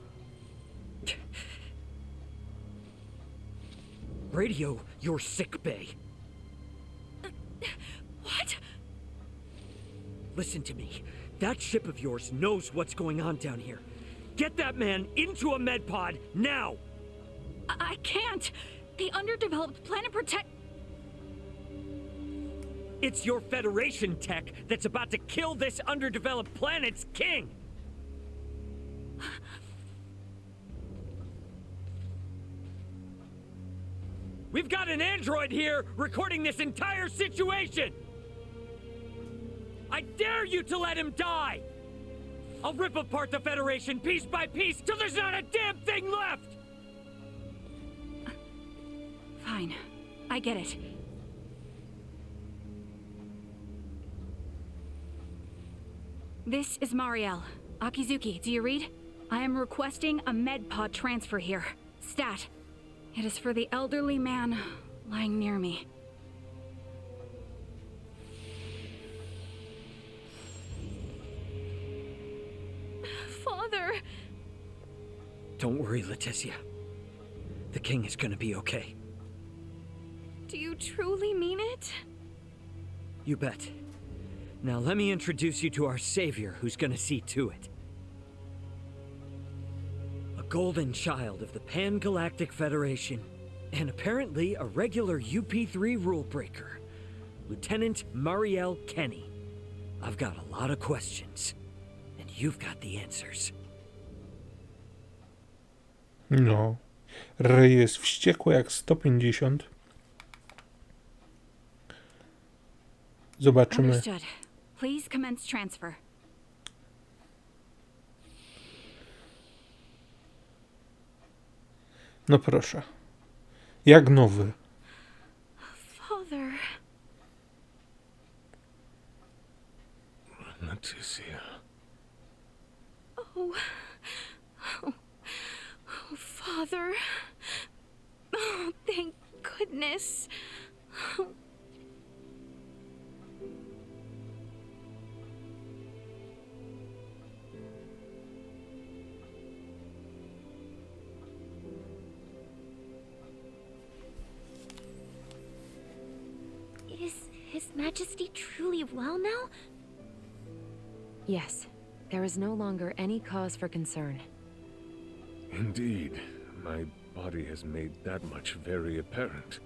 Radio your sick bay. What? Listen to me. That ship of yours knows what's going on down here. Get that man into a med pod now! I can't. The Underdeveloped Planet Protect... It's your Federation tech that's about to kill this underdeveloped planet's king! We've got an android here recording this entire situation! I dare you to let him die! I'll rip apart the Federation piece by piece till there's not a damn thing left! Fine. I get it. This is Mariel. Akizuki, do you read? I am requesting a med pod transfer here. Stat. It is for the elderly man lying near me. Father! Don't worry, Laeticia. The king is gonna be okay. Do you truly mean it? You bet. Now let me introduce you to our savior who's gonna see to it. A golden child of the Pan-Galactic Federation, and apparently a regular UP3 rule breaker. Lieutenant Mariel Kenny. I've got a lot of questions, and you've got the answers. No. Ray jest wściekły jak 150. Zobaczymy. Understood. Please commence transfer. No proszę. Jak nowy. Father. Laeticia. Oh. Oh. Oh, Father. Oh, thank goodness. Oh. Is His Majesty truly well now? Yes, there is no longer any cause for concern. Indeed, my body has made that much very apparent.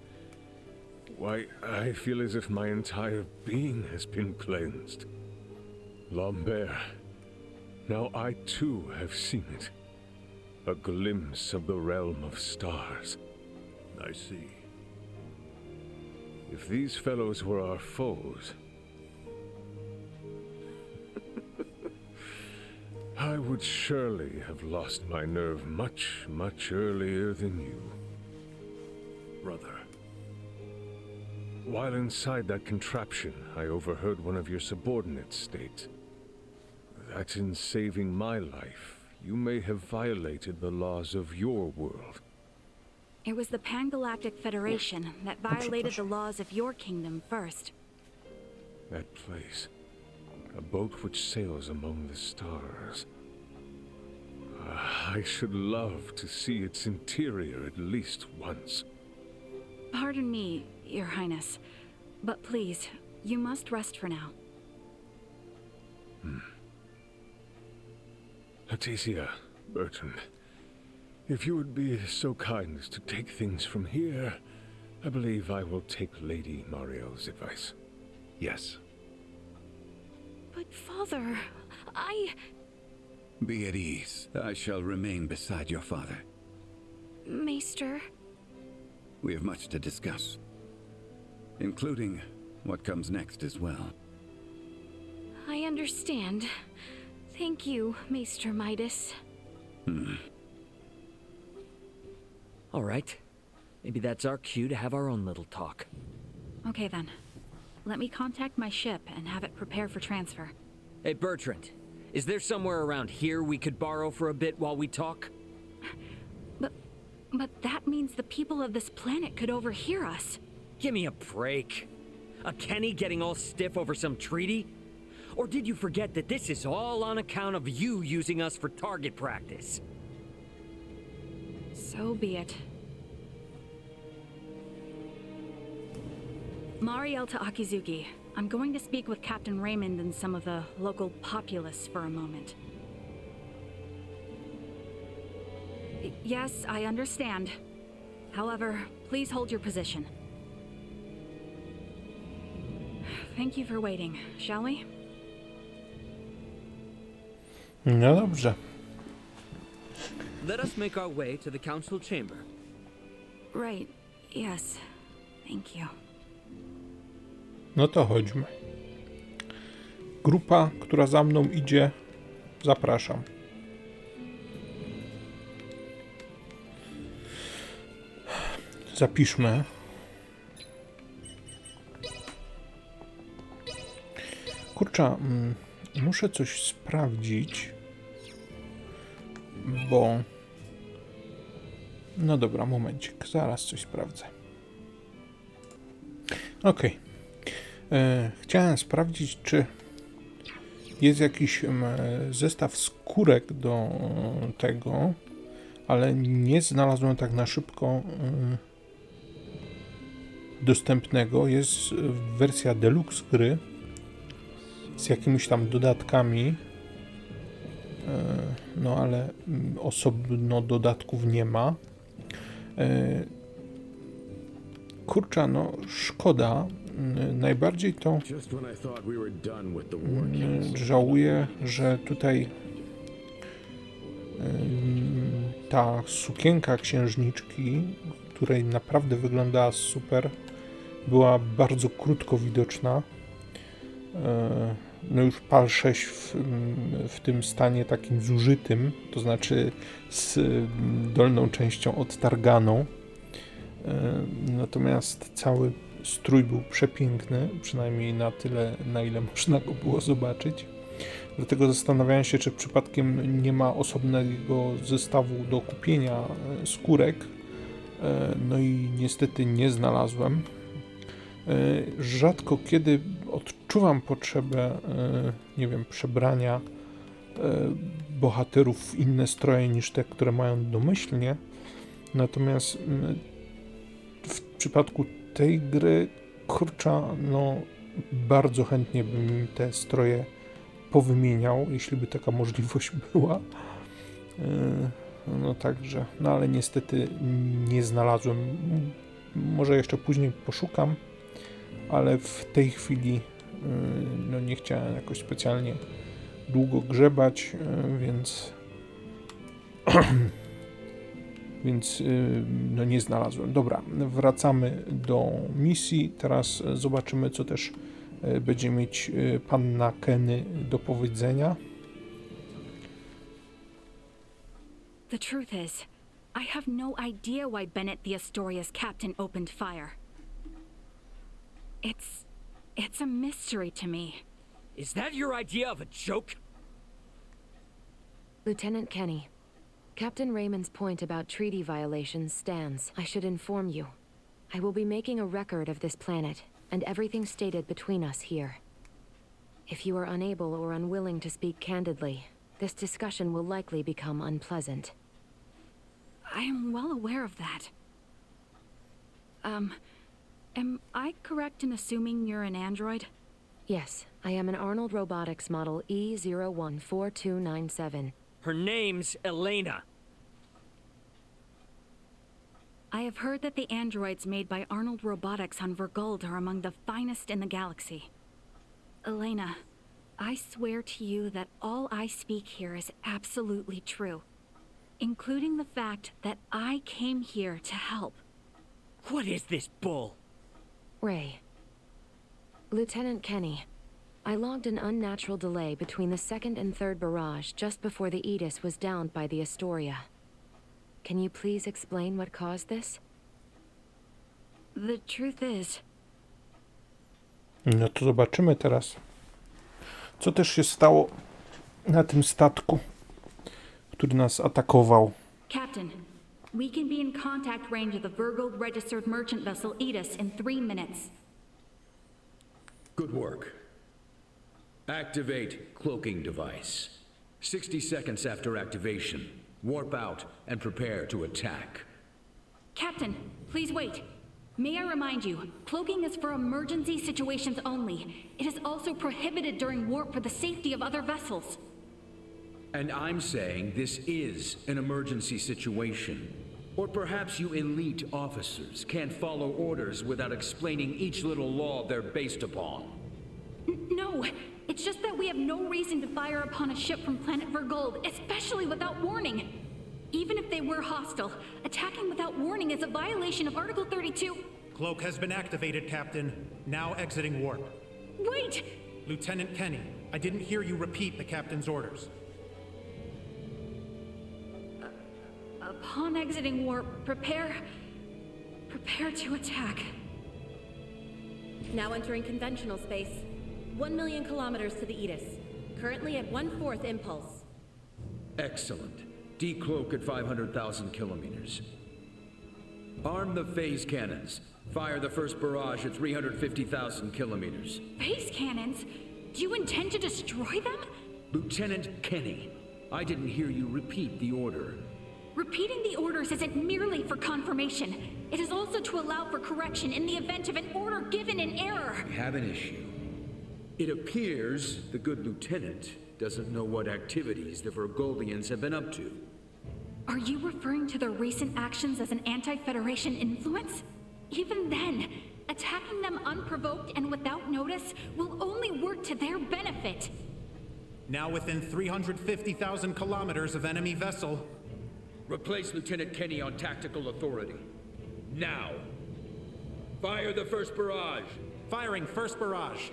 Why, I feel as if my entire being has been cleansed. Lambert, now I too have seen it. A glimpse of the realm of stars. I see. If these fellows were our foes, I would surely have lost my nerve much, much earlier than you. Brother. While inside that contraption, I overheard one of your subordinates state that in saving my life, you may have violated the laws of your world. It was the Pan-Galactic Federation that violated the laws of your kingdom first. That place. A boat which sails among the stars. I should love to see its interior at least once. Pardon me, Your Highness, but please, you must rest for now. Laeticia, Bertrand, if you would be so kind as to take things from here, I believe I will take Lady Marielle's advice. Yes. But Father, Be at ease. I shall remain beside your father. Maester. We have much to discuss, including what comes next as well. I understand. Thank you, Maester Midas. All right. Maybe that's our cue to have our own little talk. Okay then. Let me contact my ship and have it prepare for transfer. Hey, Bertrand. Is there somewhere around here we could borrow for a bit while we talk? But that means the people of this planet could overhear us. Give me a break. A Kenny getting all stiff over some treaty? Or did you forget that this is all on account of you using us for target practice? So be it. Marielle to Akizuki. I'm going to speak with Captain Raymond and some of the local populace for a moment. Yes, I understand. However, please hold your position. Thank you for waiting, shall we? No dobrze. Let us make our way to the council chamber. Right, yes. Thank you. No to chodźmy. Grupa, która za mną idzie, zapraszam. Zapiszmy. Kurczę, muszę coś sprawdzić, bo... No dobra, momencik, zaraz coś sprawdzę. Okej. Chciałem sprawdzić, czy jest jakiś zestaw skórek do tego, ale nie znalazłem tak na szybko dostępnego. Jest wersja deluxe gry z jakimiś tam dodatkami, no ale osobno dodatków nie ma. Kurczę, no szkoda. Najbardziej to żałuję, że tutaj ta sukienka księżniczki, której naprawdę wyglądała super, była bardzo krótko widoczna. no już PAL 6 w tym stanie takim zużytym, to znaczy z dolną częścią odtarganą. Natomiast cały strój był przepiękny, przynajmniej na tyle, na ile można go było zobaczyć. Dlatego zastanawiałem się, czy przypadkiem nie ma osobnego zestawu do kupienia skórek. No i niestety nie znalazłem. Rzadko kiedy odczuwam potrzebę, nie wiem, przebrania bohaterów w inne stroje niż te, które mają domyślnie. Natomiast w przypadku tej gry, kurczę, no bardzo chętnie bym te stroje powymieniał, jeśli by taka możliwość była. No także, no ale niestety nie znalazłem. Może jeszcze później poszukam, ale w tej chwili no nie chciałem jakoś specjalnie długo grzebać, więc więc no nie znalazłem. Dobra, wracamy do misji. Teraz zobaczymy, co też będzie mieć panna Kenny do powiedzenia. The truth is, I have no idea why Bennett the Astoria's captain opened fire. It's a mystery to me. Is that your idea of a joke? Lieutenant Kenny, Captain Raymond's point about treaty violations stands. I should inform you. I will be making a record of this planet and everything stated between us here. If you are unable or unwilling to speak candidly, this discussion will likely become unpleasant. I am well aware of that. Am I correct in assuming you're an android? Yes, I am an Arnold Robotics model E014297. Her name's Elena. I have heard that the androids made by Arnold Robotics on Vergold are among the finest in the galaxy. Elena, I swear to you that all I speak here is absolutely true, including the fact that I came here to help. What is this bull? Ray. Lieutenant Kenny, I logged an unnatural delay between the second and third barrage just before the Aegis was downed by the Astoria. Can you please explain what caused this? The truth is... No to zobaczymy teraz, co też się stało na tym statku, który nas atakował. Captain, we can be in contact range of the Vergold registered merchant vessel Aegis in 3 minutes. Good work. Activate cloaking device. 60 seconds after activation, warp out and prepare to attack. Captain, please wait. May I remind you, cloaking is for emergency situations only. It is also prohibited during warp for the safety of other vessels. And I'm saying this is an emergency situation. Or perhaps you elite officers can't follow orders without explaining each little law they're based upon. No, it's just that we have no reason to fire upon a ship from planet Vergold, especially without warning. Even if they were hostile, attacking without warning is a violation of Article 32. Cloak has been activated, Captain. Now exiting warp. Wait! Lieutenant Kenny, I didn't hear you repeat the captain's orders. Upon exiting warp, prepare to attack. Now entering conventional space. 1 million kilometers to the Aegis. Currently at 1/4 impulse. Excellent. Decloak at 500,000 kilometers. Arm the phase cannons. Fire the first barrage at 350,000 kilometers. Phase cannons? Do you intend to destroy them? Lieutenant Kenny, I didn't hear you repeat the order. Repeating the orders isn't merely for confirmation. It is also to allow for correction in the event of an order given in error. We have an issue. It appears the good lieutenant doesn't know what activities the Vergoldians have been up to. Are you referring to their recent actions as an anti-Federation influence? Even then, attacking them unprovoked and without notice will only work to their benefit. Now within 350,000 kilometers of enemy vessel. Replace Lieutenant Kenny on tactical authority. Now! Fire the first barrage! Firing first barrage.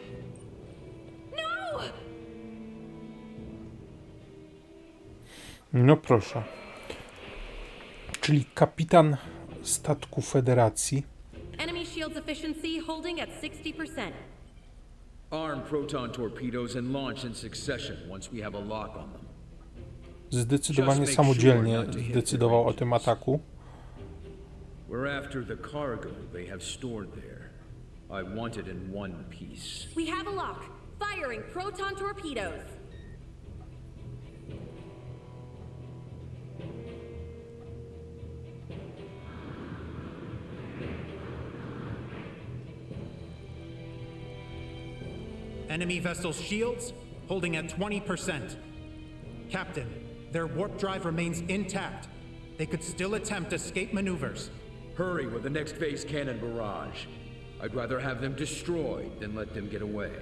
No proszę. Czyli kapitan statku Federacji. Enemy shields efficiency holding at 60%. Arm proton torpedoes and launch in succession once we have a lock on them. Zdecydowanie samodzielnie zdecydował o tym ataku. We're after the cargo they have stored there. I want it in one piece. We have a lock. Firing proton torpedoes. Enemy vessel's shields holding at 20%. Captain, their warp drive remains intact. They could still attempt escape maneuvers. Hurry with the next phase cannon barrage. I'd rather have them destroyed than let them get away.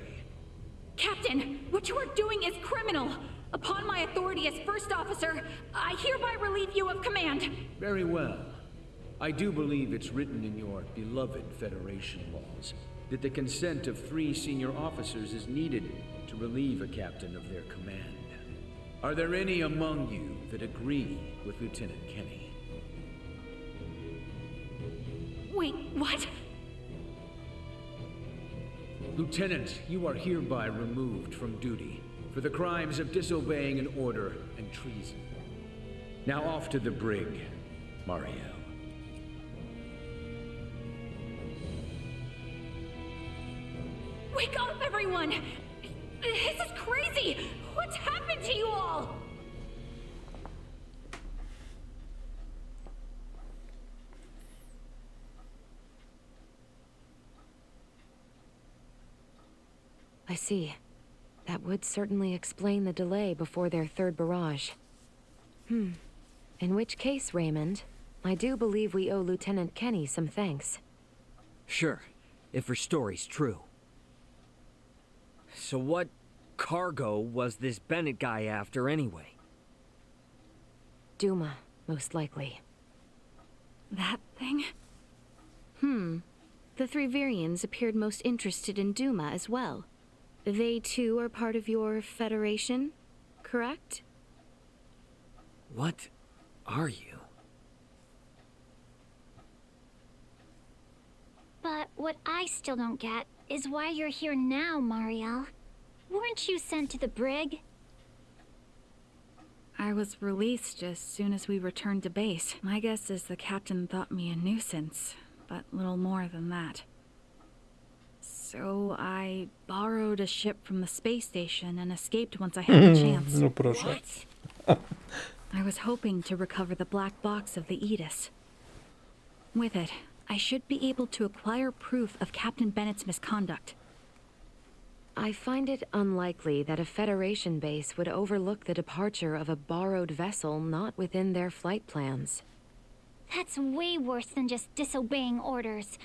Captain, what you are doing is criminal. Upon my authority as first officer, I hereby relieve you of command. Very well. I do believe it's written in your beloved Federation laws that the consent of 3 senior officers is needed to relieve a captain of their command. Are there any among you that agree with Lieutenant Kenny? Wait, what? Lieutenant, you are hereby removed from duty for the crimes of disobeying an order and treason. Now off to the brig, Marielle. Wake up, everyone! This is crazy! What's happened to you all? I see. That would certainly explain the delay before their third barrage. In which case, Raymond, I do believe we owe Lieutenant Kenny some thanks. Sure, if her story's true. So what cargo was this Bennett guy after anyway? Duma, most likely. That thing? The 3 Virians appeared most interested in Duma as well. They too are part of your Federation, correct? What are you? But what I still don't get is why you're here now, Marielle. Weren't you sent to the brig? I was released as soon as we returned to base. My guess is the captain thought me a nuisance, but little more than that. So I borrowed a ship from the space station and escaped once I had the chance. No proszę. I was hoping to recover the black box of the Aegis. With it, I should be able to acquire proof of Captain Bennett's misconduct. I find it unlikely that a Federation base would overlook the departure of a borrowed vessel not within their flight plans. That's way worse than just disobeying orders.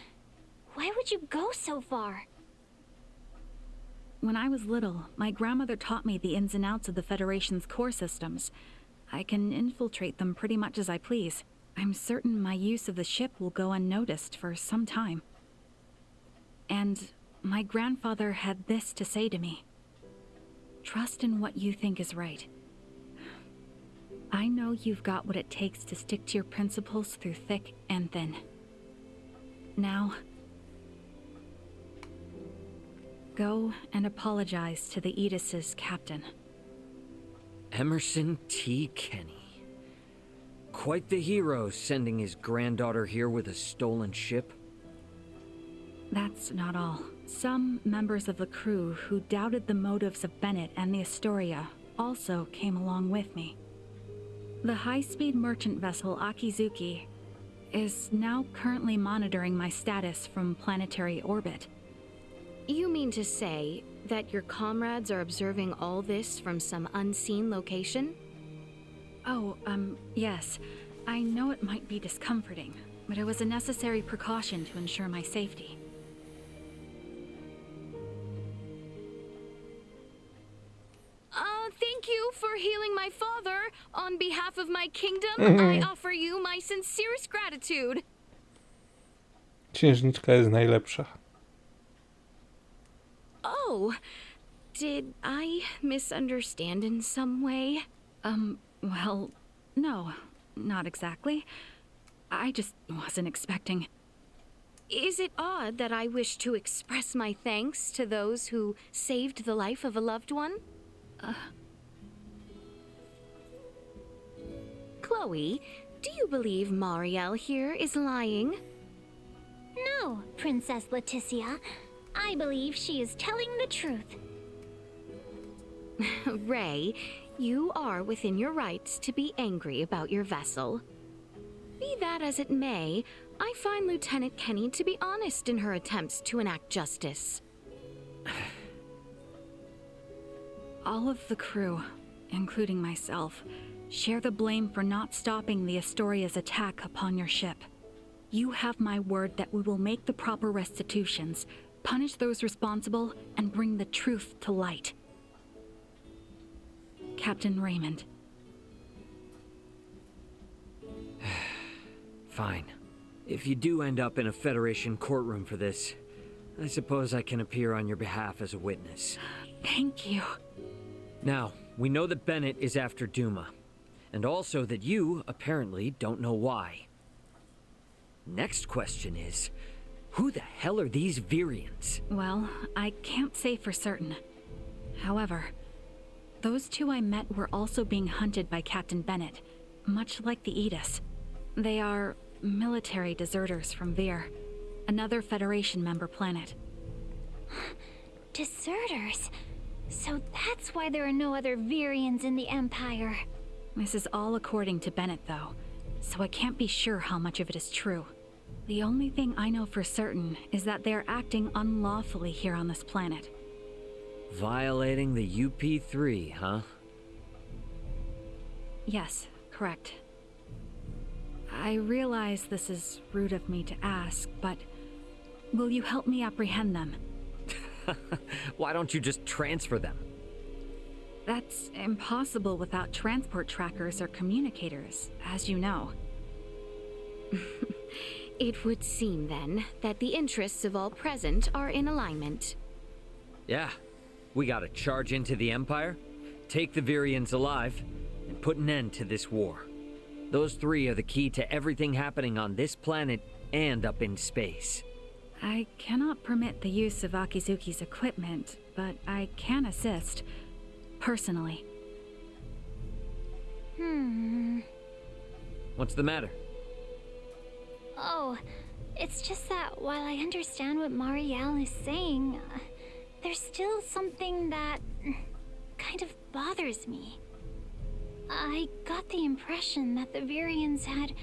Why would you go so far? When I was little, my grandmother taught me the ins and outs of the Federation's core systems. I can infiltrate them pretty much as I please. I'm certain my use of the ship will go unnoticed for some time. And my grandfather had this to say to me. Trust in what you think is right. I know you've got what it takes to stick to your principles through thick and thin. Now, go and apologize to the Aegis' captain. Emerson T. Kenny. Quite the hero, sending his granddaughter here with a stolen ship. That's not all. Some members of the crew who doubted the motives of Bennett and the Astoria also came along with me. The high-speed merchant vessel Akizuki is now currently monitoring my status from planetary orbit. You mean to say that your comrades are observing all this from some unseen location? Oh, yes. I know it might be discomforting, but it was a necessary precaution to ensure my safety. Thank you for healing my father. On behalf of my kingdom, I offer you my sincerest gratitude. Księżniczka jest najlepsza. Oh, Did I misunderstand in some way? Well, no, not exactly. I just wasn't expecting... Is it odd that I wish to express my thanks to those who saved the life of a loved one? Chloe, do you believe Marielle here is lying? No, Princess Laeticia. I believe she is telling the truth. Ray, you are within your rights to be angry about your vessel. Be that as it may, I find Lieutenant Kenny to be honest in her attempts to enact justice. All of the crew, including myself, share the blame for not stopping the Astoria's attack upon your ship. You have my word that we will make the proper restitutions, punish those responsible, and bring the truth to light. Captain Raymond. Fine. If you do end up in a Federation courtroom for this, I suppose I can appear on your behalf as a witness. Thank you. Now, we know that Bennett is after Duma, and also that you, apparently, don't know why. Next question is, who the hell are these Virians? Well, I can't say for certain. However, those two I met were also being hunted by Captain Bennett, much like the Aegis. They are military deserters from Vir, another Federation member planet. Deserters? So that's why there are no other Virians in the Empire. This is all according to Bennett, though, so I can't be sure how much of it is true. The only thing I know for certain is that they are acting unlawfully here on this planet. Violating the UP3, huh? Yes, correct. I realize this is rude of me to ask, but will you help me apprehend them? Why don't you just transfer them? That's impossible without transport trackers or communicators, as you know. It would seem, then, that the interests of all present are in alignment. Yeah. We gotta charge into the Empire, take the Virians alive, and put an end to this war. Those three are the key to everything happening on this planet and up in space. I cannot permit the use of Akizuki's equipment, but I can assist, personally. What's the matter? Oh, it's just that while I understand what Marielle is saying, there's still something that kind of bothers me. I got the impression that the Virians had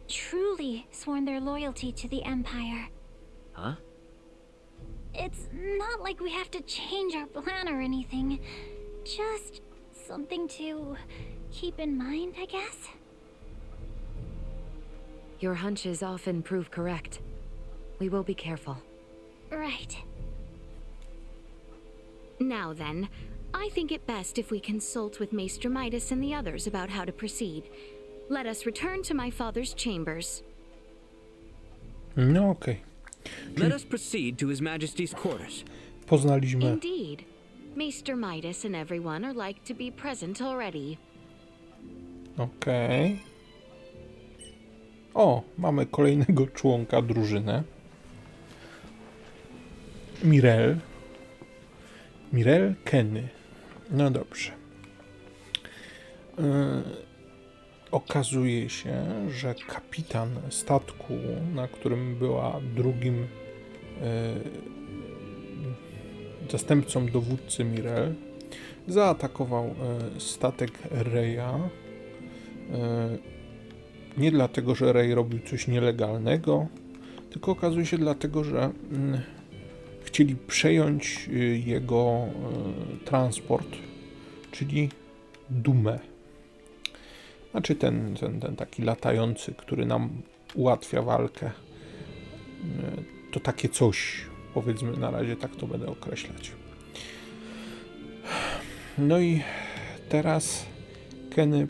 truly sworn their loyalty to the Empire. Huh? It's not like we have to change our plan or anything. Just something to keep in mind, I guess. Your hunches often prove correct. We will be careful. Right. Now then, I think it best if we consult with Maester Midas and the others about how to proceed. Let us return to my father's chambers. No, okej. Let us proceed to His Majesty's quarters. Poznaliśmy. Indeed. Maester Midas and everyone are like to be present already. Okej. O, mamy kolejnego członka drużyny. Mirel Kenny. No dobrze. Okazuje się, że kapitan statku, na którym była drugim zastępcą dowódcy Mirel, zaatakował statek Reya. Nie dlatego, że Rey robił coś nielegalnego, tylko okazuje się dlatego, że chcieli przejąć jego transport, czyli Dumę. Znaczy ten taki latający, który nam ułatwia walkę. To takie coś, powiedzmy, na razie tak to będę określać. No i teraz Kenny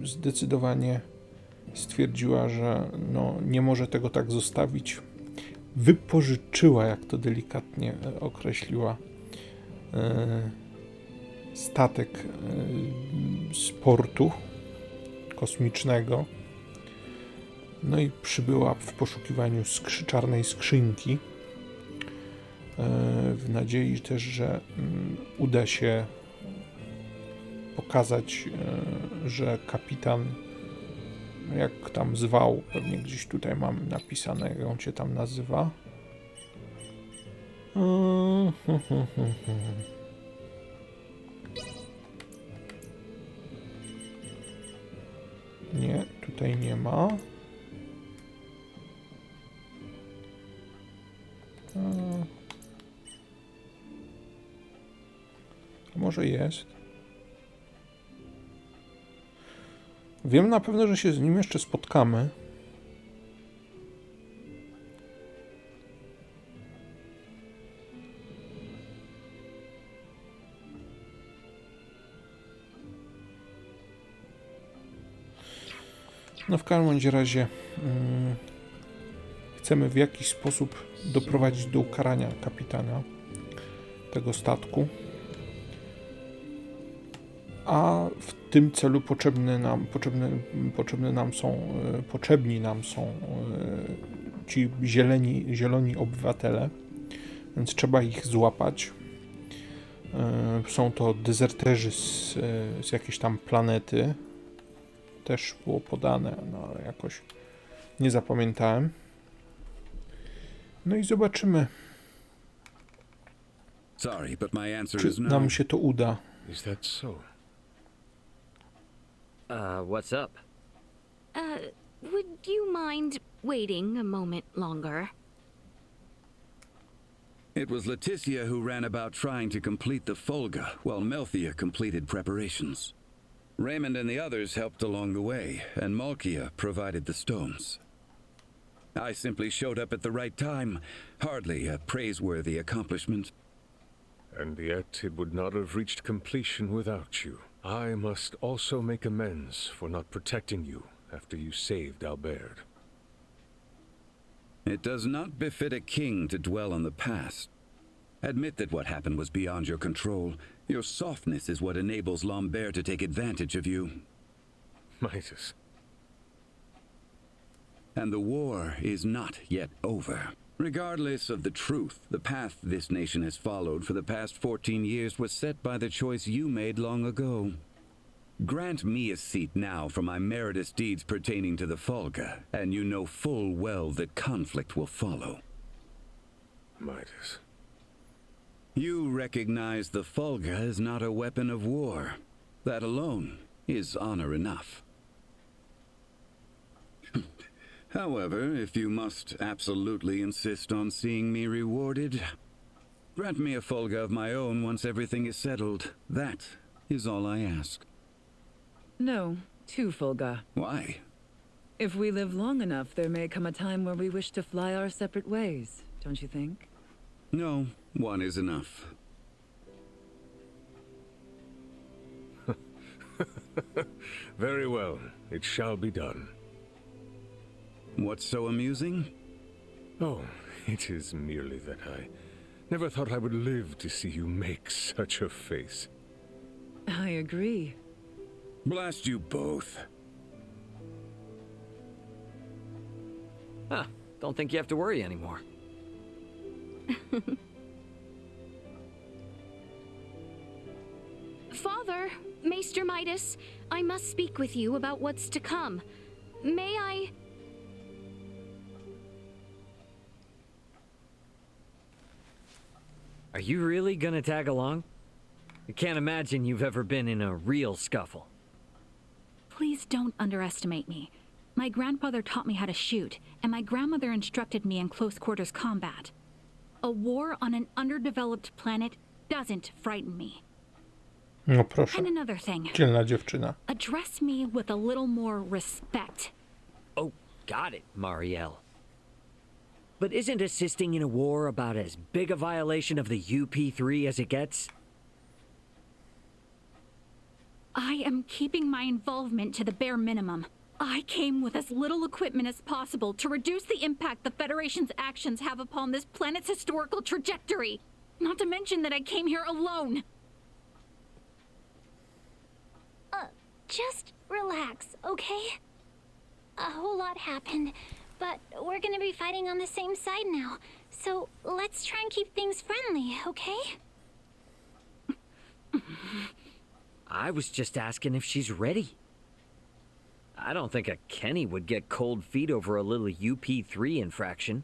zdecydowanie stwierdziła, że no, nie może tego tak zostawić. Wypożyczyła, jak to delikatnie określiła, statek z portu kosmicznego. No i przybyła w poszukiwaniu czarnej skrzynki. W nadziei też, że uda się pokazać, że kapitan, jak tam zwał, pewnie gdzieś tutaj mam napisane, jak on się tam nazywa. Nie, tutaj nie ma. A może jest? Wiem na pewno, że się z nim jeszcze spotkamy. No w każdym bądź razie chcemy w jakiś sposób doprowadzić do ukarania kapitana tego statku. A w tym celu potrzebni nam są ci zieloni obywatele, więc trzeba ich złapać. Są to dezerterzy z jakiejś tam planety. Też było podane, no ale jakoś nie zapamiętałem. No i zobaczymy, czy nam się to uda. Is that so? What's up? Would you mind waiting a moment longer? It was Laeticia who ran about trying to complete the Folga, while Melthea completed preparations. Raymond and the others helped along the way, and Malkia provided the stones. I simply showed up at the right time, hardly a praiseworthy accomplishment. And yet it would not have reached completion without you. I must also make amends for not protecting you after you saved Albert. It does not befit a king to dwell on the past. Admit that what happened was beyond your control. Your softness is what enables Lambert to take advantage of you. Midas. And the war is not yet over. Regardless of the truth, the path this nation has followed for the past 14 years was set by the choice you made long ago. Grant me a seat now for my meritorious deeds pertaining to the Folga, and you know full well that conflict will follow. Midas. You recognize the Folga is not a weapon of war. That alone is honor enough. However, if you must absolutely insist on seeing me rewarded, grant me a Folga of my own once everything is settled. That is all I ask. No, 2 Fulga. Why? If we live long enough, there may come a time where we wish to fly our separate ways, don't you think? No, 1 is enough. Very well, it shall be done. What's so amusing? Oh, it is merely that I never thought I would live to see you make such a face. I agree. Blast you both. Huh, don't think you have to worry anymore. Father, Maester Midas, I must speak with you about what's to come. May I... Are you really gonna tag along? I can't imagine you've ever been in a real scuffle. Please don't underestimate me. My grandfather taught me how to shoot, and my grandmother instructed me in close quarters combat. A war on an underdeveloped planet doesn't frighten me. No proszę. And another thing. Dzielna dziewczyna. Address me with a little more respect. Oh, got it, Marielle. But isn't assisting in a war about as big a violation of the UP3 as it gets? I am keeping my involvement to the bare minimum. I came with as little equipment as possible to reduce the impact the Federation's actions have upon this planet's historical trajectory. Not to mention that I came here alone. Just relax, okay? A whole lot happened, but we're gonna be fighting on the same side now. So let's try and keep things friendly, okay? I was just asking if she's ready. I don't think a Kenny would get cold feet over a little UP3 infraction.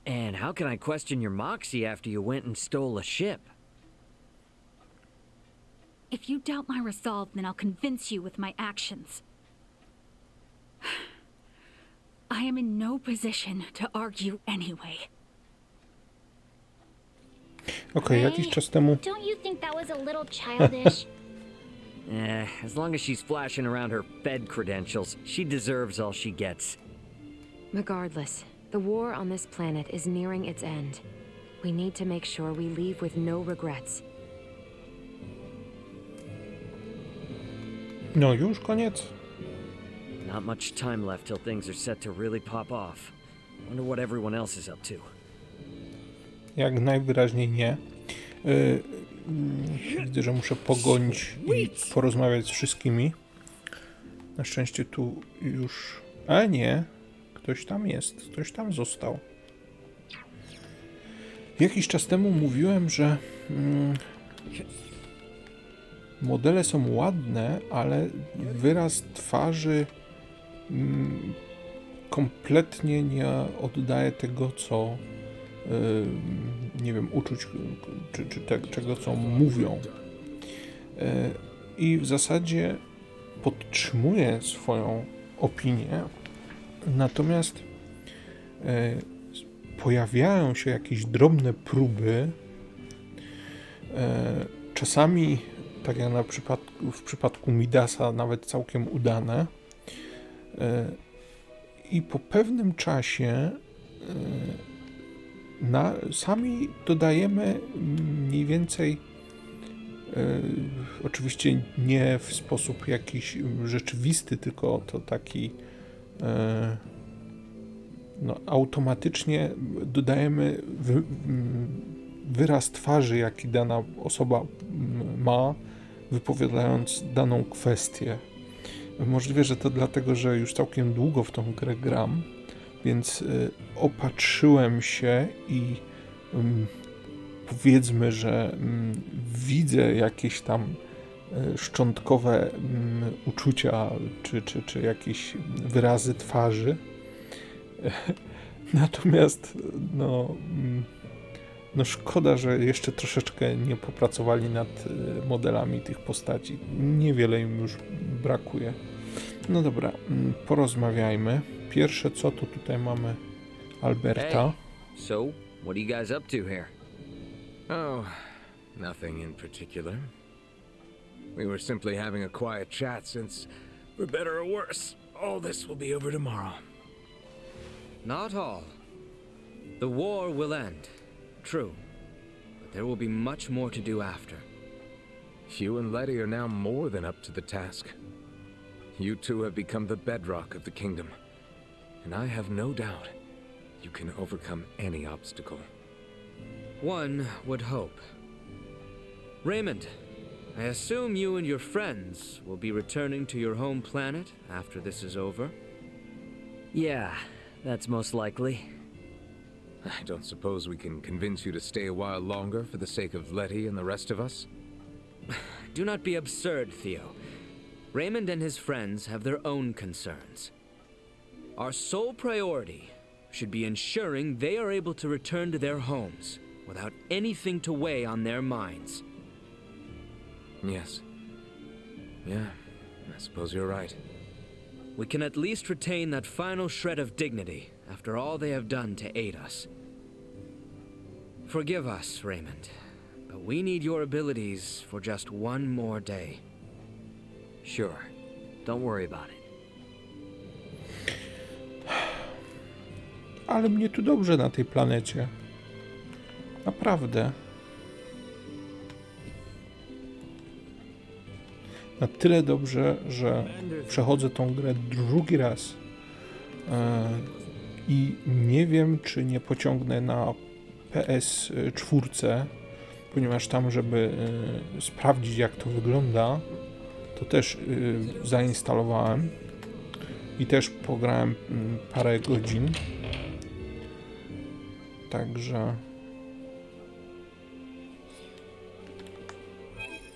And how can I question your moxie after you went and stole a ship? If you doubt my resolve, then I'll convince you with my actions. I am in no position to argue anyway. Okej, jakiś czas temu... Don't you think that was a little childish? As long as she's flashing around her Fed credentials, she deserves all she gets. Regardless, the war on this planet is nearing its end. We need to make sure we leave with no regrets. No, już koniec? Not much time left till things are set to really pop off. Wonder what everyone else is up to. Jak najwyraźniej nie. Widzę, że muszę pogonić i porozmawiać z wszystkimi. Na szczęście tu już... A nie, ktoś tam jest, ktoś tam został. Jakiś czas temu mówiłem, że modele są ładne, ale wyraz twarzy kompletnie nie oddaje tego, co nie wiem, uczuć, czy czego, co mówią. I w zasadzie podtrzymuję swoją opinię, natomiast pojawiają się jakieś drobne próby, czasami, tak jak w przypadku Midasa, nawet całkiem udane, i po pewnym czasie sami dodajemy mniej więcej, oczywiście nie w sposób jakiś rzeczywisty, tylko to taki automatycznie dodajemy wyraz twarzy, jaki dana osoba ma, wypowiadając daną kwestię. Możliwe, że to dlatego, że już całkiem długo w tą grę gram, więc opatrzyłem się i powiedzmy, że widzę jakieś tam szczątkowe uczucia, czy jakieś wyrazy twarzy. Natomiast no szkoda, że jeszcze troszeczkę nie popracowali nad modelami tych postaci. Niewiele im już brakuje. No dobra, porozmawiajmy. Pierwsze co, to tutaj mamy Alberta. Hey, so, what are you guys up to here? Oh, nothing in particular. We were simply having a quiet chat since, for better or worse, all this will be over tomorrow. Not all. The war will end, true, but there will be much more to do after. You and Letty are now more than up to the task. You two have become the bedrock of the kingdom, and I have no doubt you can overcome any obstacle. One would hope. Raymond, I assume you and your friends will be returning to your home planet after this is over? Yeah, that's most likely. I don't suppose we can convince you to stay a while longer for the sake of Letty and the rest of us? Do not be absurd, Theo. Raymond and his friends have their own concerns. Our sole priority should be ensuring they are able to return to their homes without anything to weigh on their minds. Yes. Yeah, I suppose you're right. We can at least retain that final shred of dignity after all they have done to aid us. Forgive us, Raymond, but we need your abilities for just one more day. Sure. Don't worry about it. Ale mnie tu dobrze na tej planecie. Naprawdę. Na tyle dobrze, że przechodzę tą grę drugi raz. I nie wiem, czy nie pociągnę na PS4, ponieważ tam, żeby sprawdzić, jak to wygląda, to też zainstalowałem i też pograłem parę godzin. Także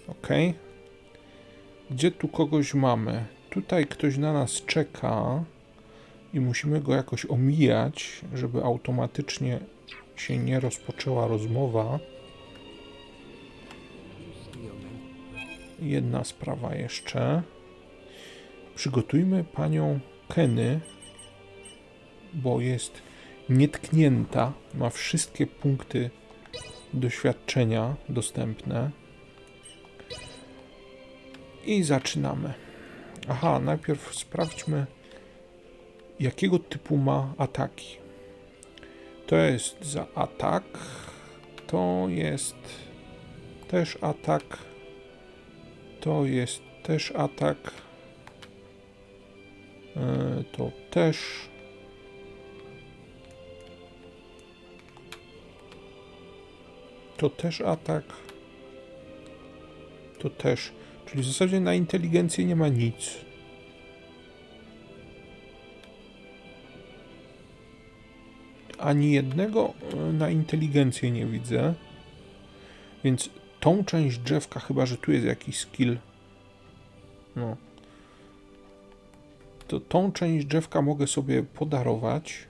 ok. Gdzie tu kogoś mamy? Tutaj ktoś na nas czeka i musimy go jakoś omijać, żeby automatycznie się nie rozpoczęła rozmowa. Jedna sprawa jeszcze. Przygotujmy panią Kenny, bo jest nietknięta, ma wszystkie punkty doświadczenia dostępne. I zaczynamy. Aha, najpierw sprawdźmy, jakiego typu ma ataki. To jest za atak. To jest też atak. To jest też atak. To też. To też atak. To też. Czyli w zasadzie na inteligencję nie ma nic. Ani jednego na inteligencję nie widzę. Więc tą część drzewka, chyba że tu jest jakiś skill. No. To tą część drzewka mogę sobie podarować.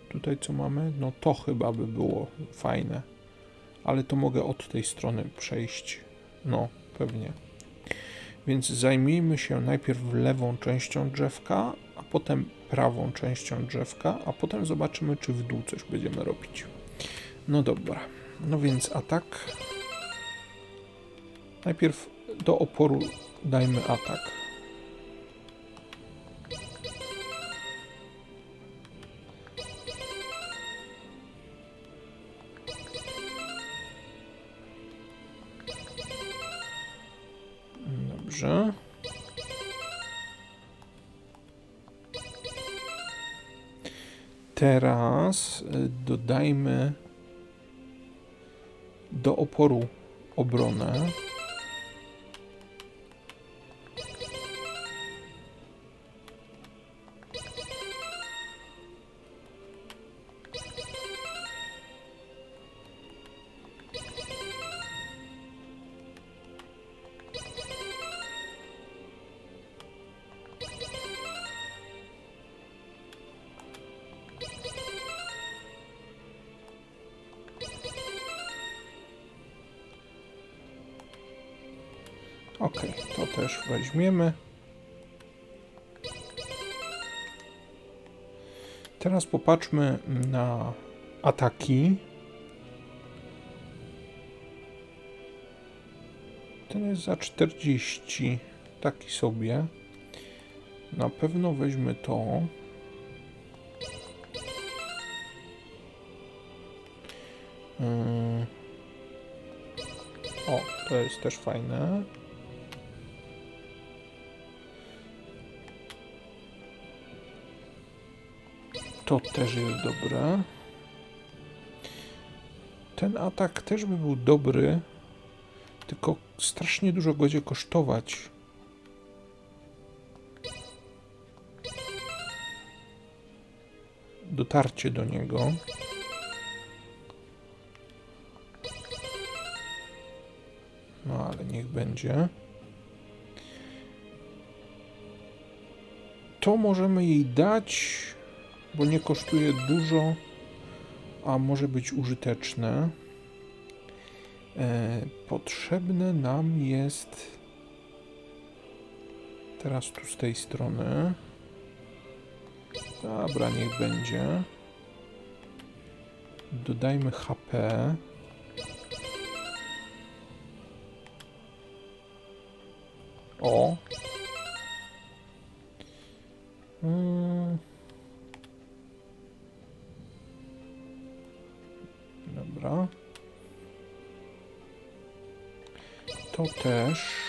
Tutaj co mamy? No to chyba by było fajne. Ale to mogę od tej strony przejść. No, pewnie. Więc zajmijmy się najpierw lewą częścią drzewka, a potem prawą częścią drzewka, a potem zobaczymy, czy w dół coś będziemy robić. No dobra. No więc atak. Najpierw do oporu dajmy atak. Dobrze. Teraz dodajmy do oporu obronę. Ok, to też weźmiemy. Teraz popatrzmy na ataki. Ten jest za 40, taki sobie. Na pewno weźmy to. O, to jest też fajne. To też jest dobre. Ten atak też by był dobry, tylko strasznie dużo będzie kosztować. Dotarcie do niego. No ale niech będzie. To możemy jej dać, bo nie kosztuje dużo, a może być użyteczne. Potrzebne nam jest teraz tu z tej strony. Dobra, niech będzie. Dodajmy HP. O. Dobra. To też.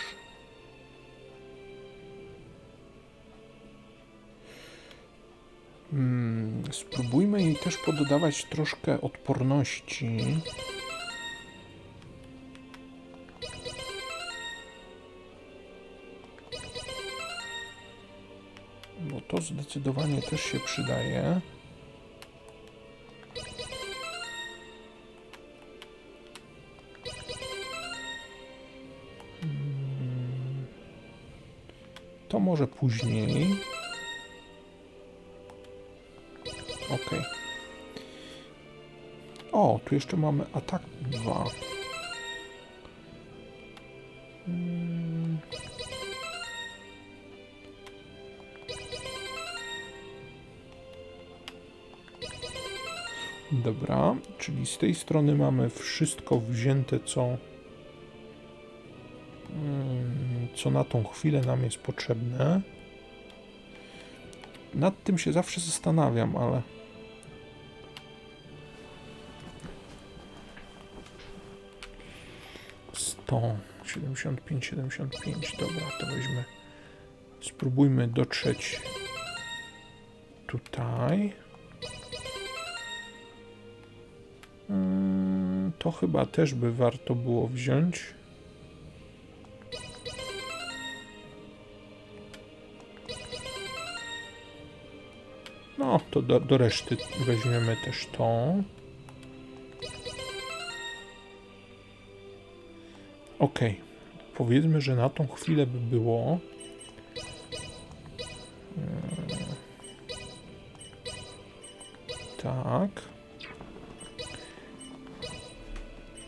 Spróbujmy jej też poddawać troszkę odporności. Bo to zdecydowanie też się przydaje. To może później. Ok. O, tu jeszcze mamy atak 2. Dobra, czyli z tej strony mamy wszystko wzięte, co na tą chwilę nam jest potrzebne. Nad tym się zawsze zastanawiam, ale... To 75, dobra, to weźmy. Spróbujmy dotrzeć tutaj. To chyba też by warto było wziąć. No, to do reszty weźmiemy też to. Ok. Powiedzmy, że na tą chwilę by było. Tak.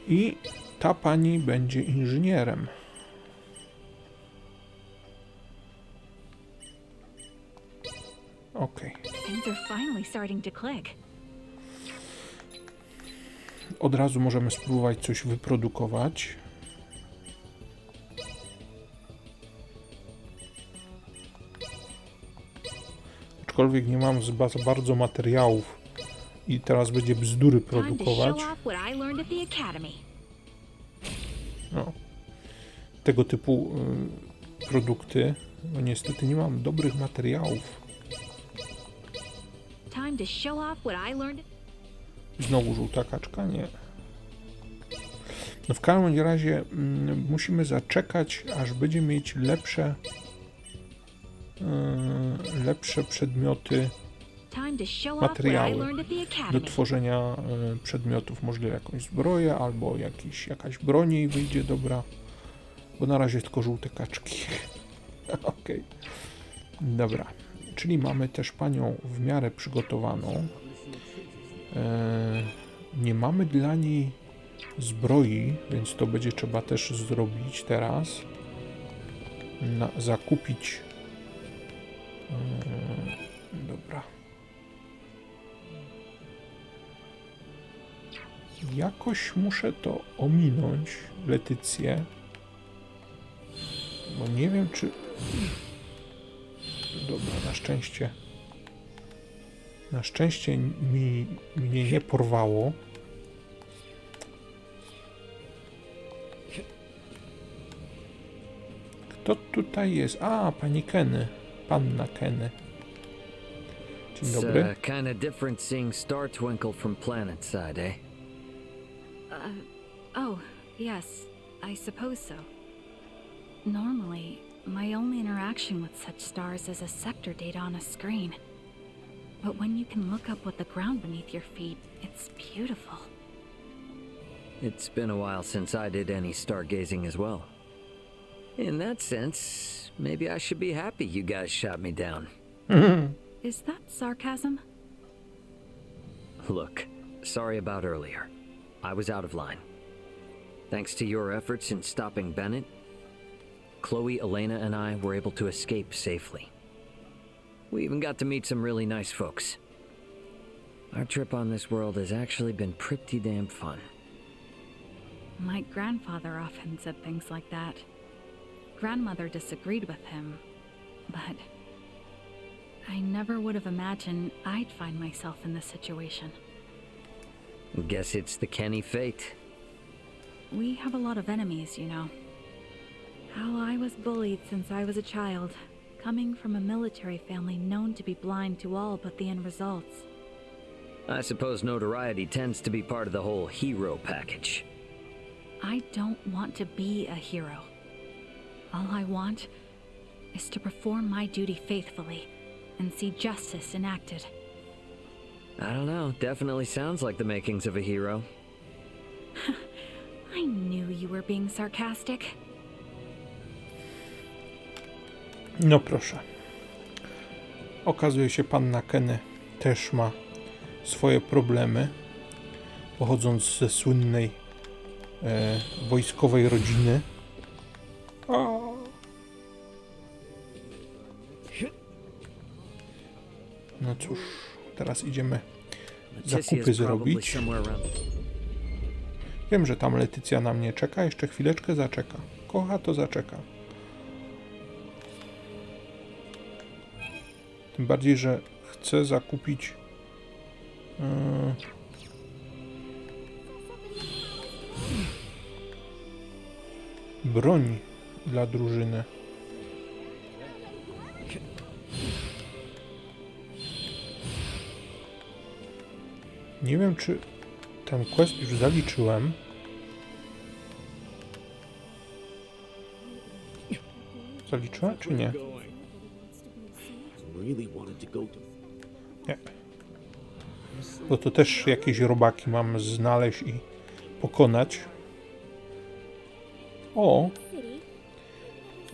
I ta pani będzie inżynierem. Okej. Od razu możemy spróbować coś wyprodukować. Aczkolwiek nie mam za bardzo materiałów i teraz będzie bzdury produkować. No. Tego typu produkty. No niestety nie mam dobrych materiałów. Znowu żółta kaczka? Nie. No w każdym razie musimy zaczekać, aż będzie mieć lepsze przedmioty, materiały do tworzenia przedmiotów, możliwe jakąś zbroję albo jakaś broń jej wyjdzie dobra, bo na razie tylko żółte kaczki. Ok, dobra, czyli mamy też panią w miarę przygotowaną. Nie mamy dla niej zbroi, więc to będzie trzeba też zrobić teraz. Zakupić. Dobra. Jakoś muszę to ominąć, Laeticję. Bo nie wiem, czy... Dobra, na szczęście mnie nie porwało. Kto tutaj jest? A, pani Kenny. Panna Kenny. Dzień dobry. It's kind of different seeing Star Twinkle from planet side, eh? Oh, yes, I suppose so. Normally, my only interaction with such stars is a sector data on a screen. But when you can look up at the ground beneath your feet, it's beautiful. It's been a while since I did any stargazing as well. In that sense, maybe I should be happy you guys shot me down. Is that sarcasm? Look, sorry about earlier. I was out of line. Thanks to your efforts in stopping Bennett, Chloe, Elena, and I were able to escape safely. We even got to meet some really nice folks. Our trip on this world has actually been pretty damn fun. My grandfather often said things like that. Grandmother disagreed with him, but I never would have imagined I'd find myself in this situation. Guess it's the Kenny fate. We have a lot of enemies, you know. How I was bullied since I was a child, coming from a military family known to be blind to all but the end results. I suppose notoriety tends to be part of the whole hero package. I don't want to be a hero. All I want is to perform my duty faithfully and see justice enacted. I don't know, definitely sounds like the makings of a hero. I knew you were being sarcastic. No proszę. Okazuje się, panna Kenny też ma swoje problemy, pochodząc ze słynnej wojskowej rodziny. No cóż, teraz idziemy zakupy zrobić. Wiem, że tam Laetitia na mnie czeka, jeszcze chwileczkę zaczeka. Kocha, to zaczeka. Tym bardziej, że chcę zakupić broń dla drużyny. Nie wiem, czy ten quest już zaliczyłem. Zaliczyłem, czy nie? Nie. Bo to też jakieś robaki mam znaleźć i pokonać. O!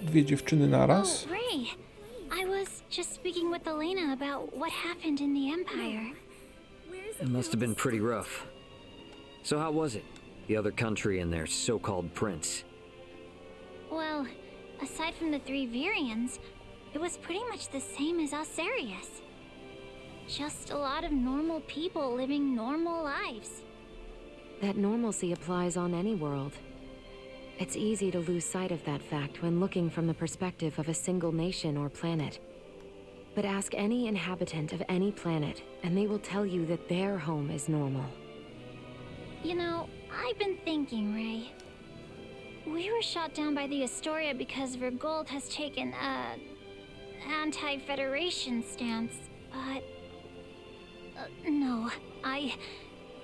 Dwie dziewczyny naraz. Oh, Ray. I was just speaking with Elena about what happened in the Empire. It must have been pretty rough. So how was it? The other country and their so-called prince? Well, aside from the three Virians, it was pretty much the same as Osirius. Just a lot of normal people living normal lives. That normalcy applies on any world. It's easy to lose sight of that fact when looking from the perspective of a single nation or planet. But ask any inhabitant of any planet, and they will tell you that their home is normal. You know, I've been thinking, Ray. We were shot down by the Astoria because Vergold has taken a anti-Federation stance, but no, I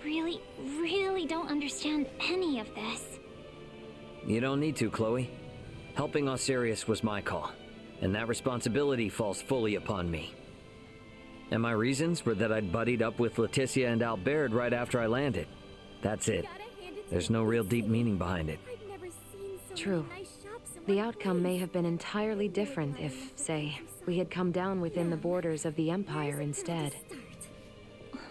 really don't understand any of this. You don't need to, Chloe. Helping Osirius was my call, and that responsibility falls fully upon me. And my reasons were that I'd buddied up with Laetitia and Albert right after I landed. That's it. There's no real deep meaning behind it. True. The outcome may have been entirely different if, say, we had come down within the borders of the Empire instead.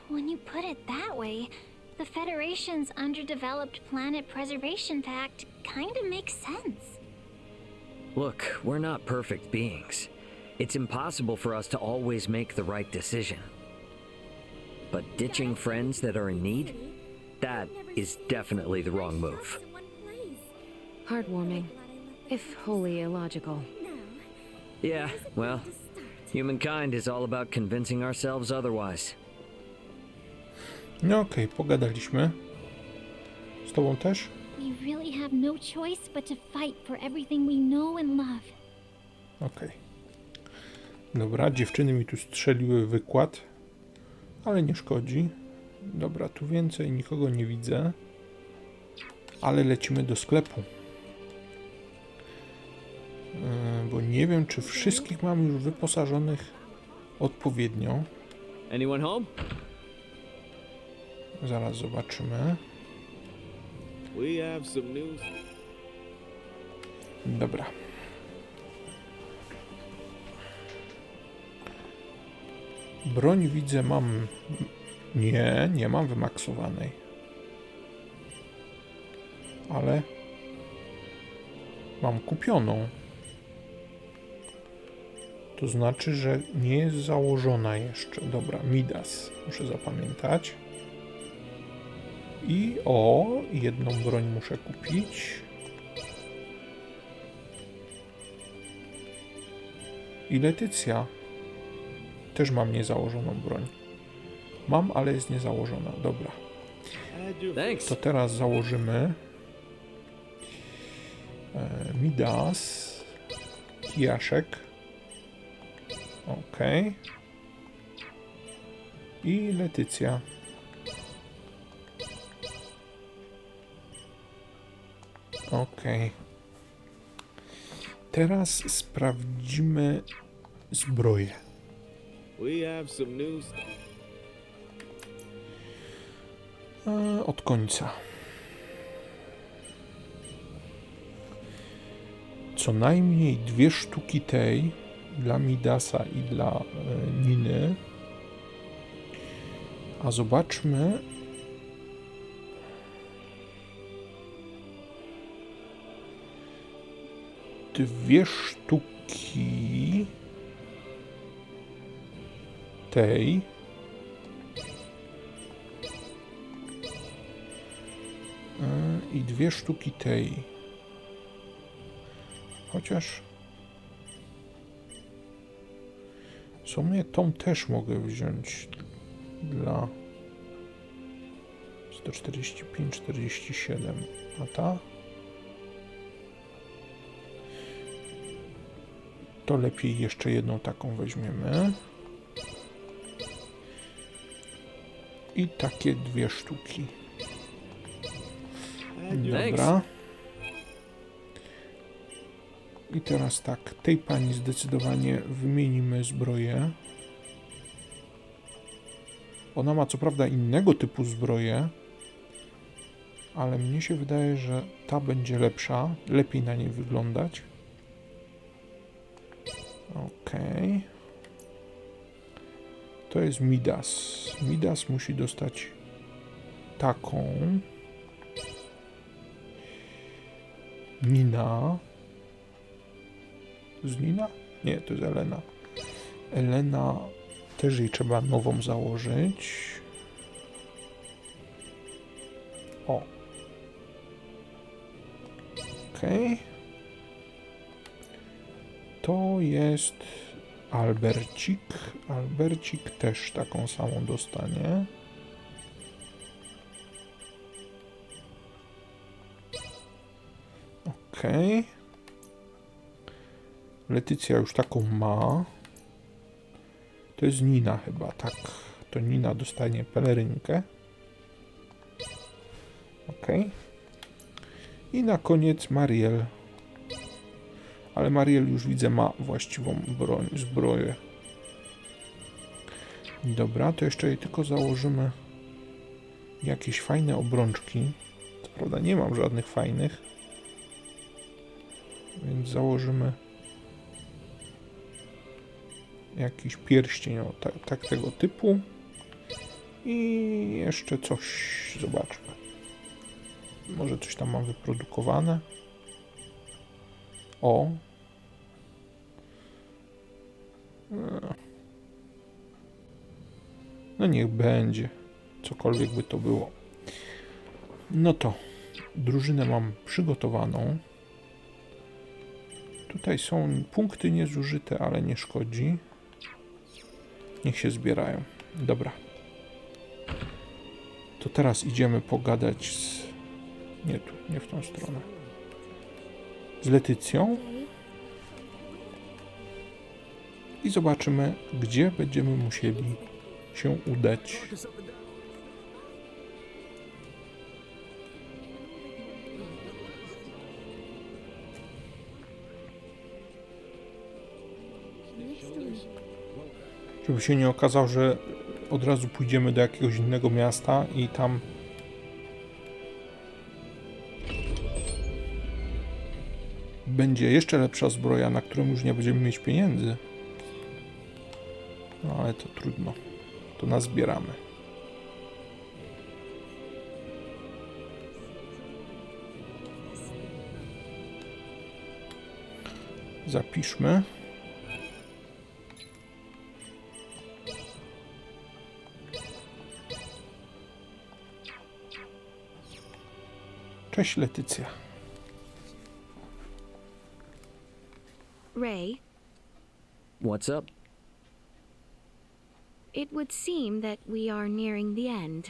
When you put it that way, the Federation's Underdeveloped Planet Preservation Pact kind of makes sense. Look, we're not perfect beings. It's impossible for us to always make the right decision. But ditching friends that are in need? That is definitely the wrong move. Heartwarming, if wholly illogical. Yeah, well, humankind is all about convincing ourselves otherwise. No okej, pogadaliśmy. Z tobą też? We really have no choice but to fight for everything we know and love. Okej. Dobra, dziewczyny mi tu strzeliły wykład, ale nie szkodzi. Dobra, tu więcej nikogo nie widzę, ale lecimy do sklepu. Bo nie wiem, czy wszystkich mam już wyposażonych odpowiednio. Anyone home? Zaraz zobaczymy. We have some news. Dobra. Broń widzę, mam... Nie mam wymaksowanej. Ale... mam kupioną. To znaczy, że nie jest założona jeszcze. Dobra, Midas. Muszę zapamiętać. I jedną broń muszę kupić. I Laetycja. Też mam niezałożoną broń. Mam, ale jest niezałożona. Dobra. To teraz założymy Midas. Kijaszek. Ok. I Laetycja. Okej. Teraz sprawdzimy zbroję. We have some news. Od końca. Co najmniej 2 sztuki tej dla Midasa i dla Niny. A zobaczmy. Dwie sztuki tej. I 2 sztuki tej. Chociaż w sumie tą też mogę wziąć dla 145, 47. A ta? To lepiej jeszcze jedną taką weźmiemy. I takie 2 sztuki. Dobra. I teraz tak, tej pani zdecydowanie wymienimy zbroję. Ona ma co prawda innego typu zbroję, ale mnie się wydaje, że ta będzie lepsza, lepiej na niej wyglądać. Okej. To jest Midas. Midas musi dostać taką. Nina. To jest Nina? Nie, to jest Elena. Elena też jej trzeba nową założyć. O. Okej. To jest Albercik. Albercik też taką samą dostanie. Okej. Laetycja już taką ma. To jest Nina chyba, tak. To Nina dostanie pelerynkę. Okej. I na koniec Mariel. Ale Mariel już widzę ma właściwą zbroję. Dobra, to jeszcze jej tylko założymy jakieś fajne obrączki. Co prawda nie mam żadnych fajnych. Więc założymy jakiś pierścień, o, tak tego typu. I jeszcze coś zobaczmy. Może coś tam mam wyprodukowane. O. No niech będzie. Cokolwiek by to było. No to drużynę mam przygotowaną. Tutaj są punkty niezużyte, ale nie szkodzi. Niech się zbierają. Dobra. To teraz idziemy pogadać z... Nie tu, nie w tą stronę. Z Laetycją. I zobaczymy, gdzie będziemy musieli się udać. Żeby się nie okazało, że od razu pójdziemy do jakiegoś innego miasta i tam będzie jeszcze lepsza zbroja, na którą już nie będziemy mieć pieniędzy. No ale to trudno. To nazbieramy. Zapiszmy. Cześć, Laetycja. Ray, What's up? it would seem that we are nearing the end.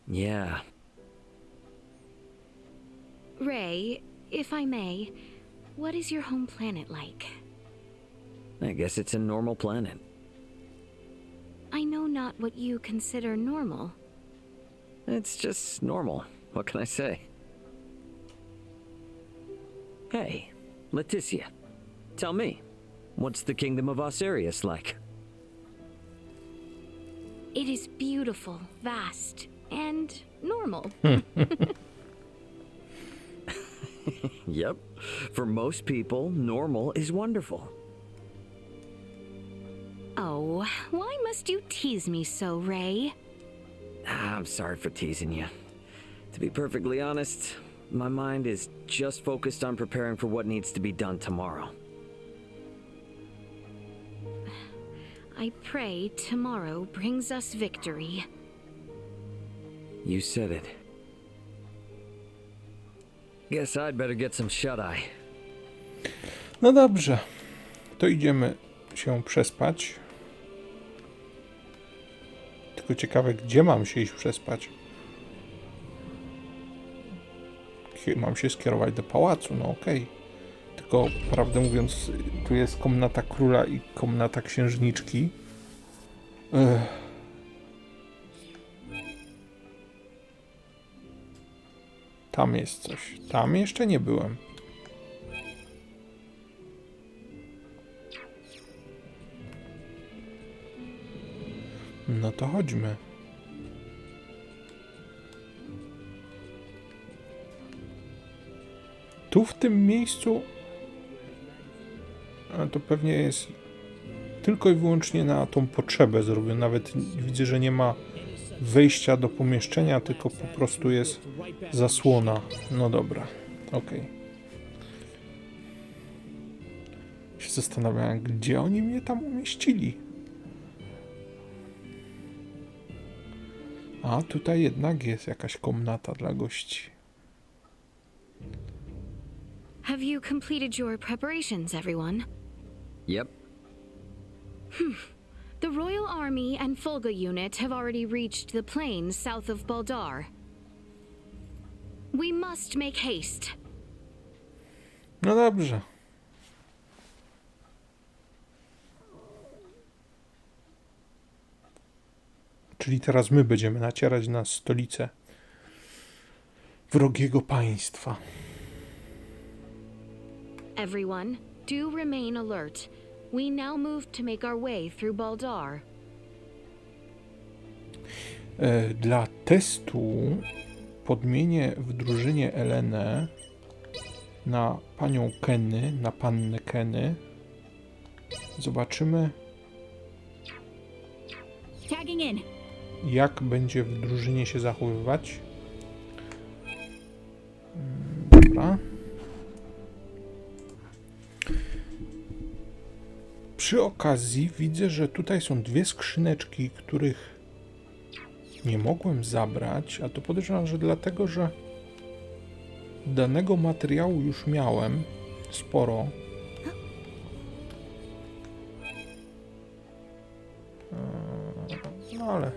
Yeah. Ray, if I may, what is your home planet like? I guess it's a normal planet. I know not what you consider normal. It's just normal. What can I say? Hey, Laeticia, tell me, what's the kingdom of Osirius like? It is beautiful, vast, and normal. Yep. For most people, normal is wonderful. Oh, why must you tease me so, Ray? I'm sorry for teasing you. To be perfectly honest, my mind is just focused on preparing for what needs to be done tomorrow. I pray tomorrow brings us victory. You said it. Guess I'd better get some shut-eye. No dobrze, to idziemy się przespać. Tylko ciekawe, gdzie mam się iść przespać. Mam się skierować do pałacu, no okej. Tylko, prawdę mówiąc, tu jest komnata króla i komnata księżniczki. Tam jest coś. Tam jeszcze nie byłem. No to chodźmy. Tu w tym miejscu to pewnie jest tylko i wyłącznie na tą potrzebę zrobione. Nawet widzę, że nie ma wejścia do pomieszczenia, tylko po prostu jest zasłona. No dobra, okej. Się zastanawiałem, gdzie oni mnie tam umieścili. A tutaj jednak jest jakaś komnata dla gości. Have you completed your preparations, everyone? Yep. The Royal Army and Fulga unit have already reached the plains south of Baldar. We must make haste. No dobrze. Czyli teraz my będziemy nacierać na stolicę wrogiego państwa. Everyone, do remain alert. We now move to make our way through Baldar. Dla testu podmienię w drużynie Elenę na panią Kenny, na pannę Kenny. Zobaczymy, jak będzie w drużynie się zachowywać. Dobra. Przy okazji widzę, że tutaj są dwie skrzyneczki, których nie mogłem zabrać, a to podejrzewam, że dlatego, że danego materiału już miałem sporo. No ale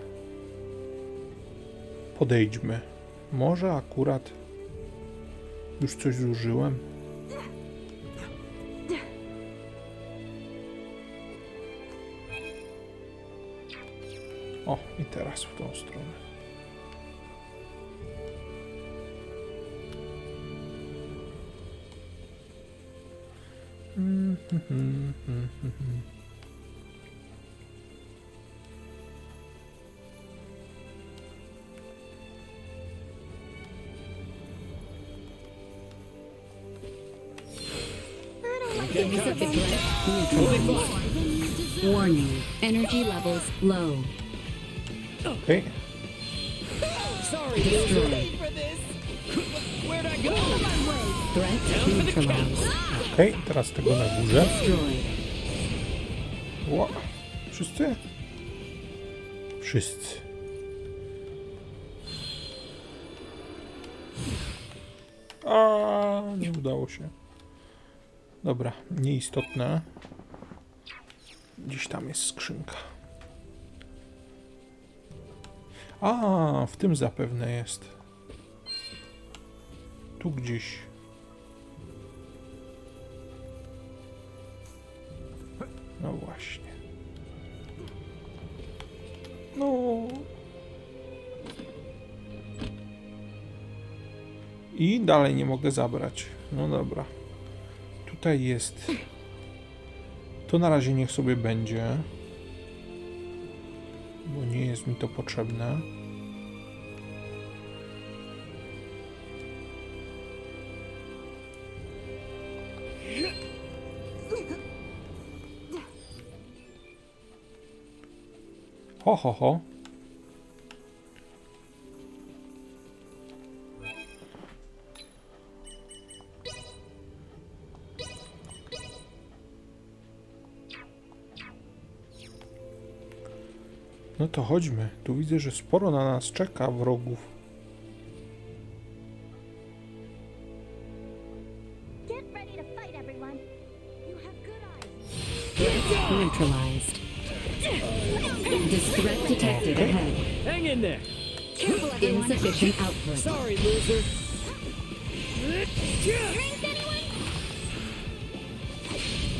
podejdźmy. Może akurat już coś zużyłem. O, i teraz w tą stronę. Warning. Energy levels low. Okay. Sorry, destroyed. Where'd I go? Threat neutralized. Okej, teraz tego na górze. Ła. Wszyscy? Wszyscy. A, nie udało się. Dobra, nieistotne. Gdzieś tam jest skrzynka. A, w tym zapewne jest. Tu gdzieś. No właśnie. No. I dalej nie mogę zabrać. No dobra. tutaj jest... To na razie niech sobie będzie. Bo nie jest mi to potrzebne. Ho, ho, ho. No to chodźmy. Tu widzę, że sporo na nas czeka wrogów. Neutralized. This threat detected ahead. Hang in there. Insufficient output. Sorry, loser.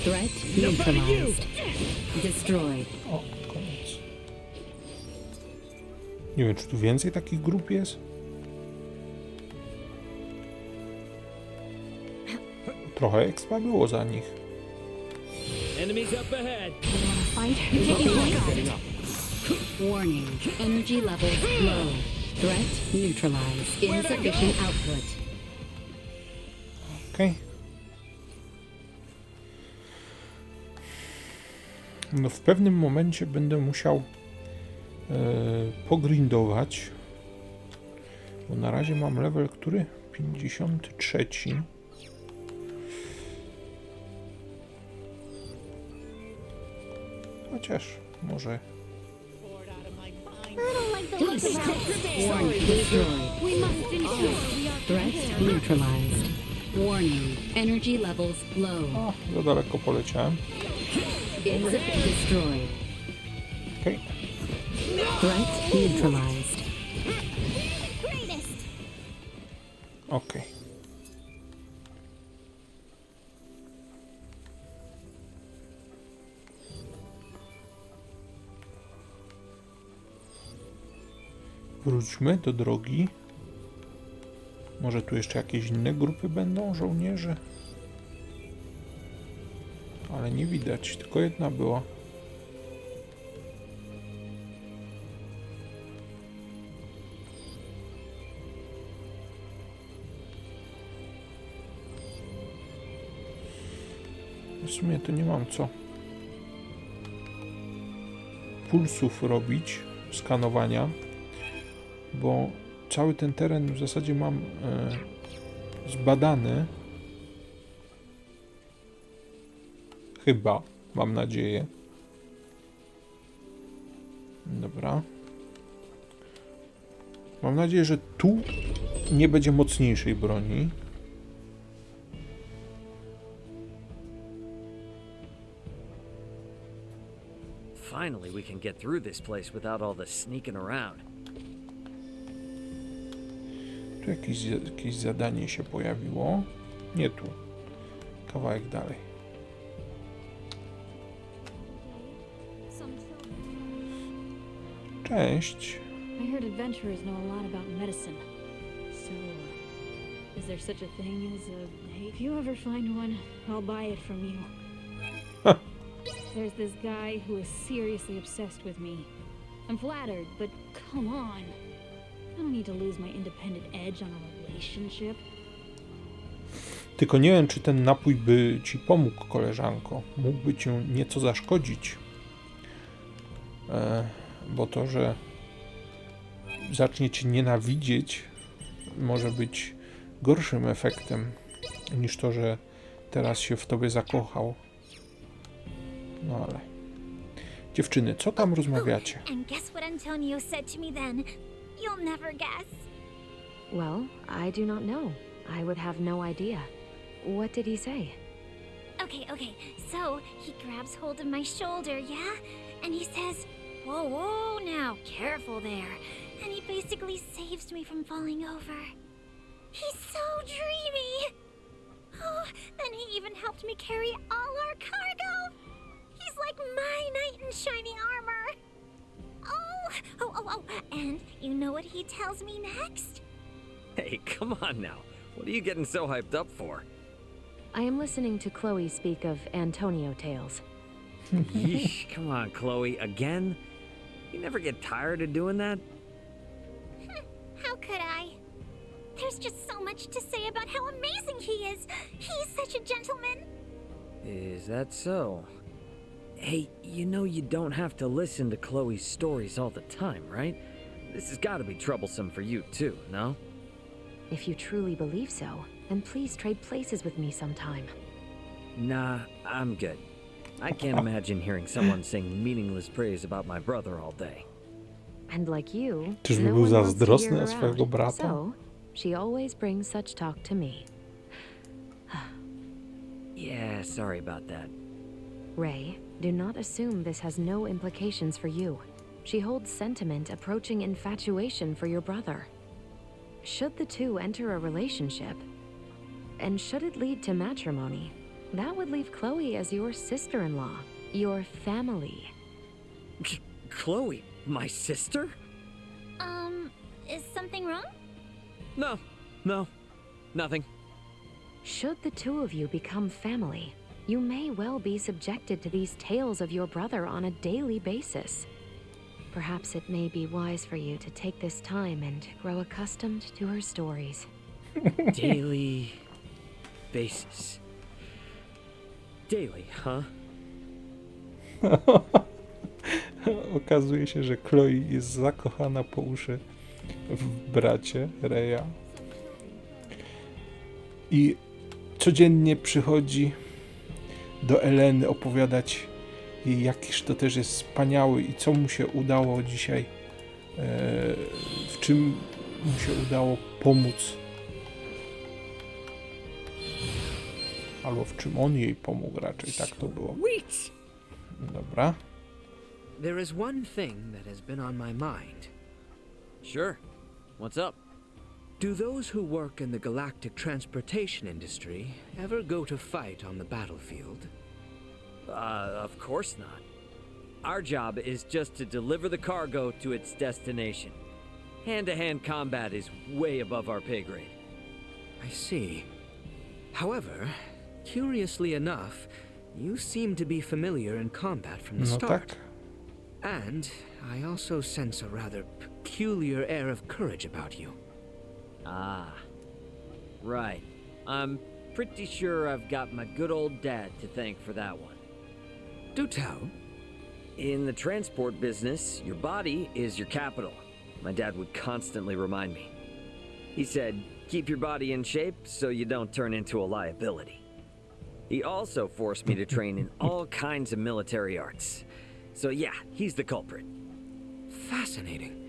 Threat neutralized. Destroyed. O, koniec. Nie wiem, czy tu więcej takich grup jest? Trochę expa było za nich. Enemies up ahead. Fight? Warning. Energy levels low. Threat neutralized. Insufficient output. Okej. No w pewnym momencie będę musiał pogrindować. Bo na razie mam level, który? 53. Chociaż może... Warning destroyed. We must finish this. Threat neutralized. Warning. Energy levels low. O, za daleko poleciałem. Insufficient destroyed. Okej. Threat neutralized. Okej. Wróćmy do drogi. Może tu jeszcze jakieś inne grupy będą żołnierzy? Ale nie widać, tylko jedna była. W sumie to nie mam co pulsów robić, skanowania, bo cały ten teren w zasadzie mam zbadany. Chyba, mam nadzieję. Dobra. Mam nadzieję, że tu nie będzie mocniejszej broni. Finally, we can get through this place without all the sneaking around. Tu jakieś zadanie się pojawiło. Nie tu. Kawałek dalej. Cześć. I heard adventurers know a lot about medicine. So, is there such a thing as a... If you ever find one, I'll buy it from you. There's this guy who is seriously obsessed with me. I'm flattered, but come on. I don't need to lose my independent edge on a relationship. Tylko nie wiem, czy ten napój by ci pomógł, koleżanko. Mógłby cię nieco zaszkodzić. Bo to, że zacznie cię nienawidzieć, może być gorszym efektem niż to, że teraz się w tobie zakochał. No ale... Dziewczyny, co tam rozmawiacie? And guess what Antonio said to me then? You'll never guess. Well, I do not know. I would have no idea. What did he say? Okay. So, he grabs hold of my shoulder, yeah? And he says, whoa, now, careful there. And he basically saves me from falling over. He's so dreamy. Oh, then he even helped me carry all our cargo. He's like my knight in shiny armor. Oh, and you know what he tells me next? Hey, come on now. What are you getting so hyped up for? I am listening to Chloe speak of Antonio tales. Yeesh, come on, Chloe, again? You never get tired of doing that? How could I? There's just so much to say about how amazing he is. He's such a gentleman. Is that so? Hey, you know you don't have to listen to Chloe's stories all the time, right? This has got to be troublesome for you too, no? If you truly believe so, then please trade places with me sometime. Nah, I'm good. I can't imagine hearing someone sing meaningless praise about my brother all day. And like you, Czyżby no był one wants to zazdrosny hear na her swojego out. brata? So, she always brings such talk to me. Yeah, sorry about that. Ray, do not assume this has no implications for you. She holds sentiment approaching infatuation for your brother. Should the two enter a relationship, and should it lead to matrimony, that would leave Chloe as your sister-in-law, your family. Chloe, my sister? Is something wrong? No, nothing. Should the two of you become family, you may well be subjected to these tales of your brother on a daily basis. Perhaps it may be wise for you to take this time and grow accustomed to her stories. Daily basis. Daily, huh? Okazuje się, że Chloe jest zakochana po uszy w bracie Reya. I codziennie przychodzi do Eleny opowiadać jej, jakiż to też jest wspaniały i co mu się udało dzisiaj, w czym mu się udało pomóc. Albo w czym on jej pomógł raczej, tak to było. Dobra. There is one thing that has been on my mind. Sure. What's up? Do those who work in the galactic transportation industry ever go to fight on the battlefield? Of course not. Our job is just to deliver the cargo to its destination. Hand-to-hand combat is way above our pay grade. I see. However, curiously enough, you seem to be familiar in combat from the start. Tak. And I also sense a rather peculiar air of courage about you. Ah, right. I'm pretty sure I've got my good old dad to thank for that one. Do tell. In the transport business, your body is your capital. My dad would constantly remind me. He said, keep your body in shape so you don't turn into a liability. He also forced me to train in all kinds of military arts. So yeah, he's the culprit. Fascinating.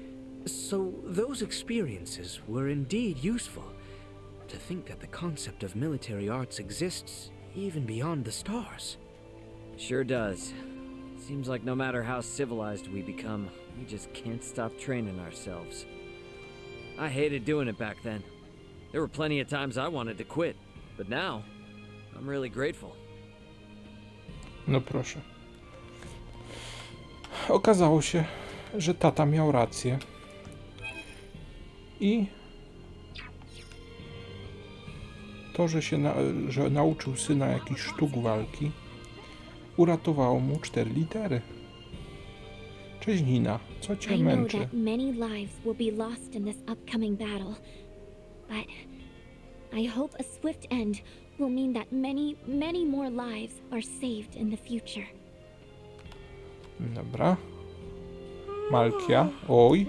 So those experiences were indeed useful. To think that the concept of military arts exists even beyond the stars. Sure does. Seems like no matter how civilized we become, we just can't stop training ourselves. I hated doing it back then. There were plenty of times I wanted to quit, but now, I'm really grateful. No proszę. Okazało się, że tata miał rację. I to, że nauczył syna jakichś sztuk walki, uratowało mu 4 litery. Cześć Nina, co cię I know męczy? that many lives will be lost in this upcoming battle, but I hope a swift end will mean that many, many more lives are saved in the future. Dobra. Malkia, oj.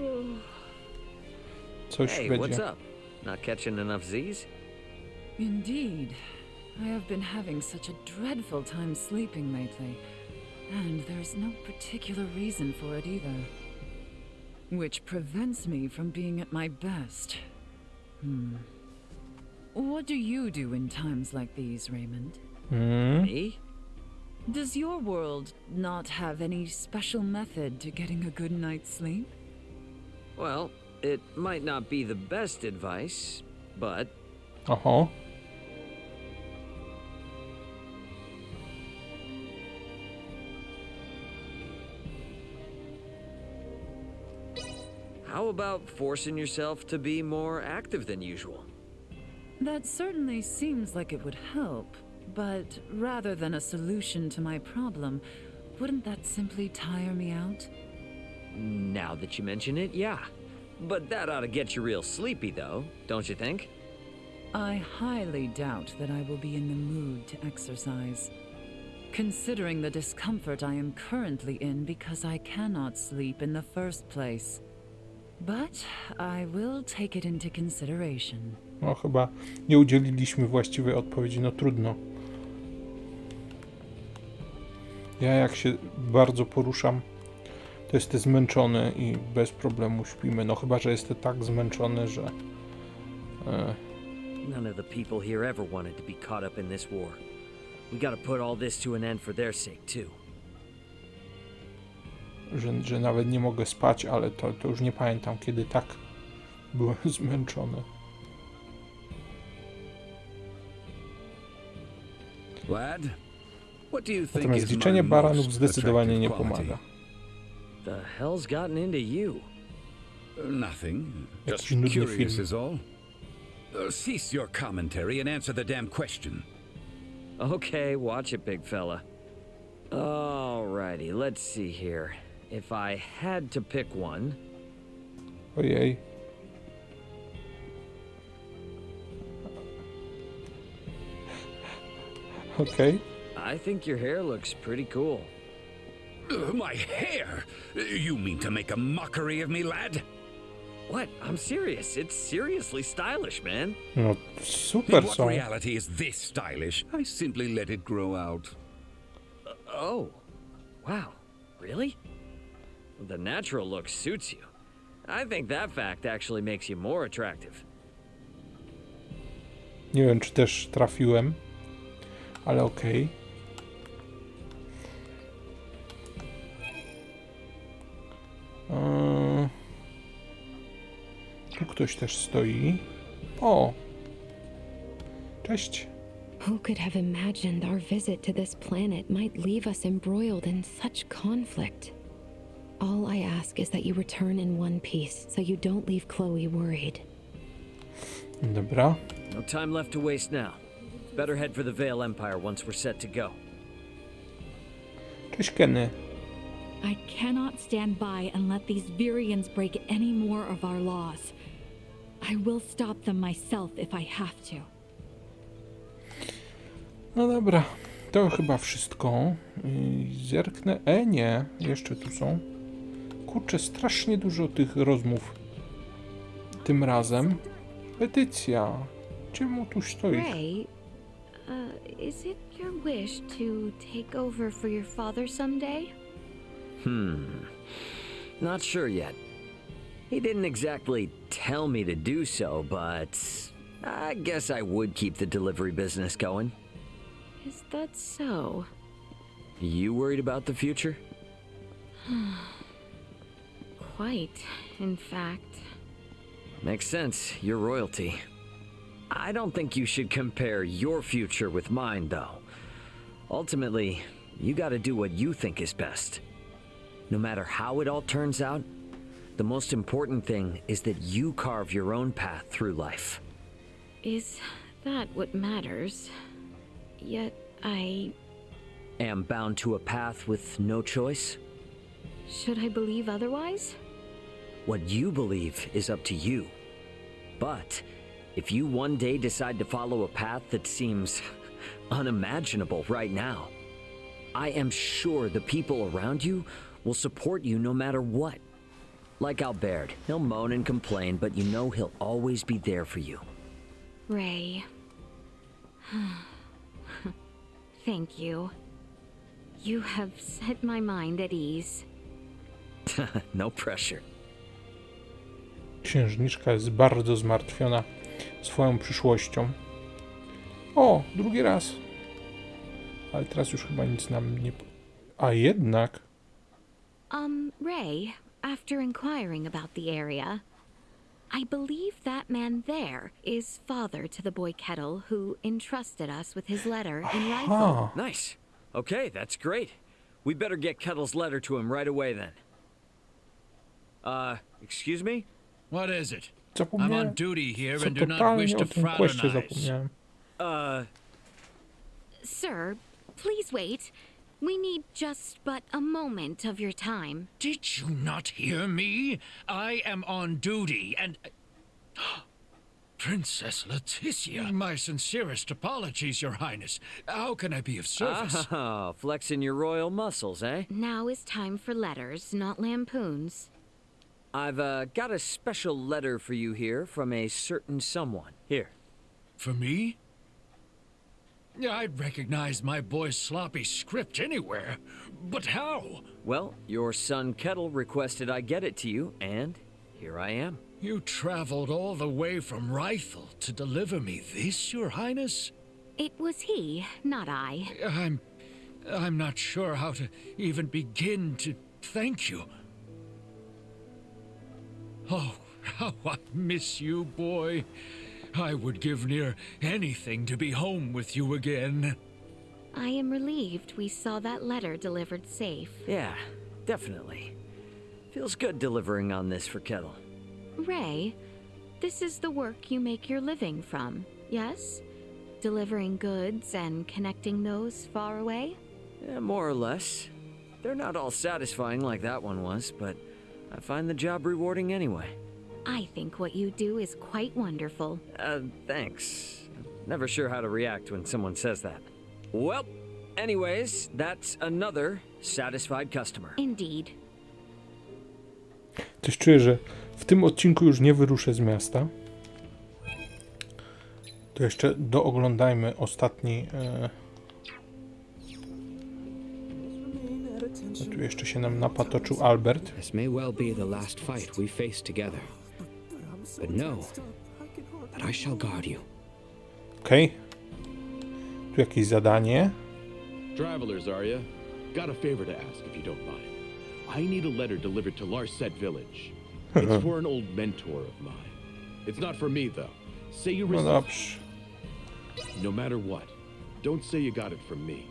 Coś Hey, będzie. what's up? Not catching enough Z's? Indeed. I have been having such a dreadful time sleeping lately, and there's no particular reason for it either. Which prevents me from being at my best. What do you do in times like these, Raymond? Me? Does your world not have any special method to getting a good night's sleep? Well, it might not be the best advice, but... Oho. How about forcing yourself to be more active than usual? That certainly seems like it would help, but rather than a solution to my problem, wouldn't that simply tire me out? Now that you mention it, yeah. But that ought to get you real sleepy, though, don't you think? I highly doubt that I will be in the mood to exercise. Considering the discomfort I am currently in because I cannot sleep in the first place. But I will take it into consideration. No chyba nie udzieliliśmy właściwej odpowiedzi, no trudno. Ja jak się bardzo poruszam, to jestem zmęczony i bez problemu śpimy. No chyba, że jestem tak zmęczony, że... None of the people here ever wanted to be caught up in this war. We gotta put all this to an end for their sake, too. Że nawet nie mogę spać, ale to już nie pamiętam, kiedy tak byłem zmęczony. Lad, what do you think Natomiast is liczenie my baranów most zdecydowanie nie attractive pomaga. The hell's gotten into you? Nothing. Jakiś Just nudny curious film. is all. Cease your commentary and answer the damn question. Okay, watch it, big fella. Alrighty, let's see here. If I had to pick one... Ojej. Okay. I think your hair looks pretty cool. My hair? You mean to make a mockery of me, lad? What? I'm serious. It's seriously stylish, man. No, super What są. reality is this stylish? I simply let it grow out. Oh. Wow. Really? The natural look suits you. I think that fact actually makes you more attractive. Nie wiem, czy też trafiłem, ale okej. Tu ktoś też stoi. O! Cześć. Who could have imagined our visit to this planet might leave us embroiled in such conflict? All I ask is that you return in one piece, so you don't leave Chloe worried. Dobra. No time left to waste now. Better head for the Vale Empire once we're set to go. Cześć, Kenny. I cannot stand by and let these Virians break any more of our laws. I will stop them myself if I have to. No dobra, to chyba wszystko. Zerknę. Nie, jeszcze tu są. Kurczę, strasznie dużo tych rozmów. Tym razem. Petycja. Czemu tu stoisz? Ray, is it your wish to take over for your father someday? Not sure yet. He didn't exactly tell me to do so, but I guess I would keep the delivery business going. Is that so? You worried about the future? Quite, in fact. Makes sense. You're royalty. I don't think you should compare your future with mine, though. Ultimately, you gotta do what you think is best. No matter how it all turns out, the most important thing is that you carve your own path through life. Is that what matters? Yet I... Am bound to a path with no choice? Should I believe otherwise? What you believe is up to you. But if you one day decide to follow a path that seems unimaginable right now, I am sure the people around you will support you no matter what. Like Albert, he'll moan and complain, but you know he'll always be there for you. Ray. Thank you. You have set my mind at ease. No pressure. Księżniczka jest bardzo zmartwiona swoją przyszłością. O, drugi raz. Ale teraz już chyba nic nam nie... A jednak... Ray, after inquiring about the area, I believe that man there is father to the boy Kettle who entrusted us with his letter and rifle. Nice. Okay, that's great. We better get Kettle's letter to him right away then. Excuse me? What is it? Zapomniałem. I'm on duty here Co and do not totalnie wish o to tym questie fraternize. zapomniałem. Sir, please wait. We need just but a moment of your time. Did you not hear me? I am on duty, and... Princess Laeticia, my sincerest apologies, Your Highness. How can I be of service? Ah, flexing your royal muscles, eh? Now is time for letters, not lampoons. I've got a special letter for you here from a certain someone. Here. For me? I'd recognize my boy's sloppy script anywhere, but how? Well, your son Kettle requested I get it to you, and here I am. You traveled all the way from Rifle to deliver me this, Your Highness? It was he, not I. I'm not sure how to even begin to thank you. Oh, how I miss you, boy. I would give near anything to be home with you again. I am relieved we saw that letter delivered safe. Yeah, definitely. Feels good delivering on this for Kettle. Ray, this is the work you make your living from, yes? Delivering goods and connecting those far away? Yeah, more or less. They're not all satisfying like that one was, but I find the job rewarding anyway. I think what you do is quite wonderful. Thanks. Never sure how to react when someone says that. Well, anyways, that's another satisfied customer. Indeed. Coś czuję, że w tym odcinku już nie wyruszę z miasta. To jeszcze dooglądajmy ostatni... Tu jeszcze się nam napatoczył Albert. This may well be the last fight we face together. But know that I shall guard you. Okej. Tu jakieś zadanie. Travelers, are you? Got a favor to ask, if you don't mind. I need a letter delivered to Larset Village. It's for an old mentor of mine. It's not for me, though. Say you No received... dobrze. No matter what, don't say you got it from me.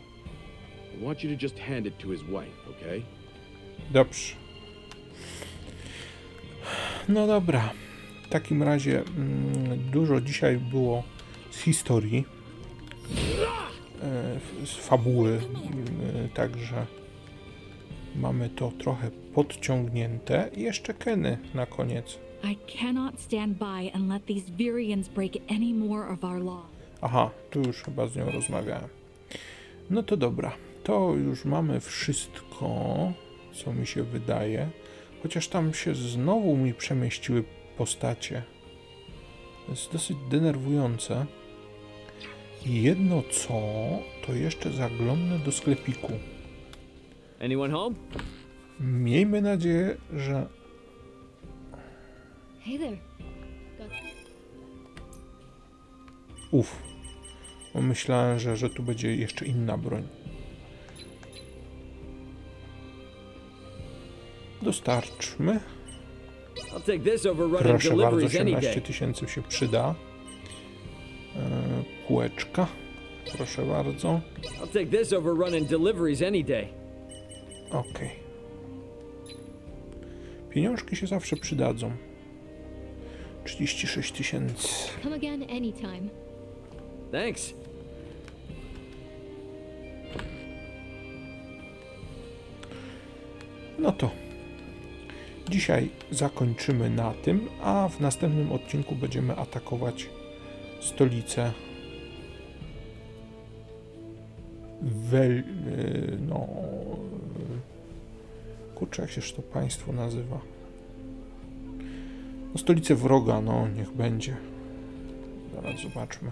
I want you to just hand it to his wife, okay? Dobrze. No dobra. W takim razie dużo dzisiaj było z historii, z fabuły, także mamy to trochę podciągnięte. I jeszcze Kenny na koniec. I cannot stand by and let these Virians break any more of our law. Aha, tu już chyba z nią rozmawiałem. No to dobra. To już mamy wszystko, co mi się wydaje. Chociaż tam się znowu mi przemieściły postacie. To jest dosyć denerwujące. I jedno co, to jeszcze zaglądnę do sklepiku. Anyone home? Miejmy nadzieję, że... Hey there. Uf. Bo myślałem, że tu będzie jeszcze inna broń. Dostarczmy. Proszę bardzo, 18 000 się przyda. Kółeczka. Proszę bardzo. Okej. Pieniążki się zawsze przydadzą. 36 000. Come again anytime. Thanks. No to dzisiaj zakończymy na tym, a w następnym odcinku będziemy atakować stolicę kurczę, jak się to państwo nazywa? No, stolicę wroga, no niech będzie. Zaraz zobaczmy.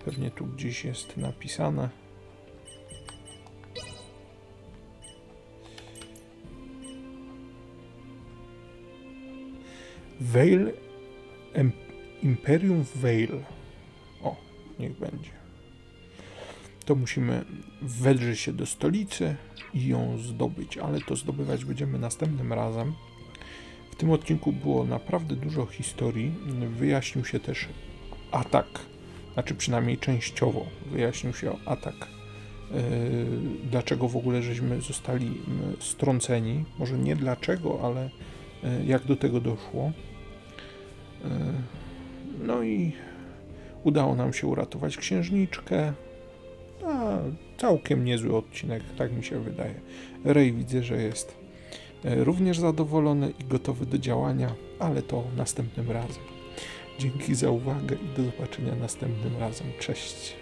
Pewnie tu gdzieś jest napisane. Vale, Imperium Vale. O, niech będzie. To musimy wedrzeć się do stolicy i ją zdobyć, ale to zdobywać będziemy następnym razem. W tym odcinku było naprawdę dużo historii. Wyjaśnił się też atak, znaczy przynajmniej częściowo wyjaśnił się atak. Dlaczego w ogóle żeśmy zostali strąceni. Może nie dlaczego, ale jak do tego doszło. No i udało nam się uratować księżniczkę. Całkiem niezły odcinek, tak mi się wydaje. Ray widzę, że jest również zadowolony i gotowy do działania, ale to następnym razem. Dzięki za uwagę i do zobaczenia następnym razem. Cześć.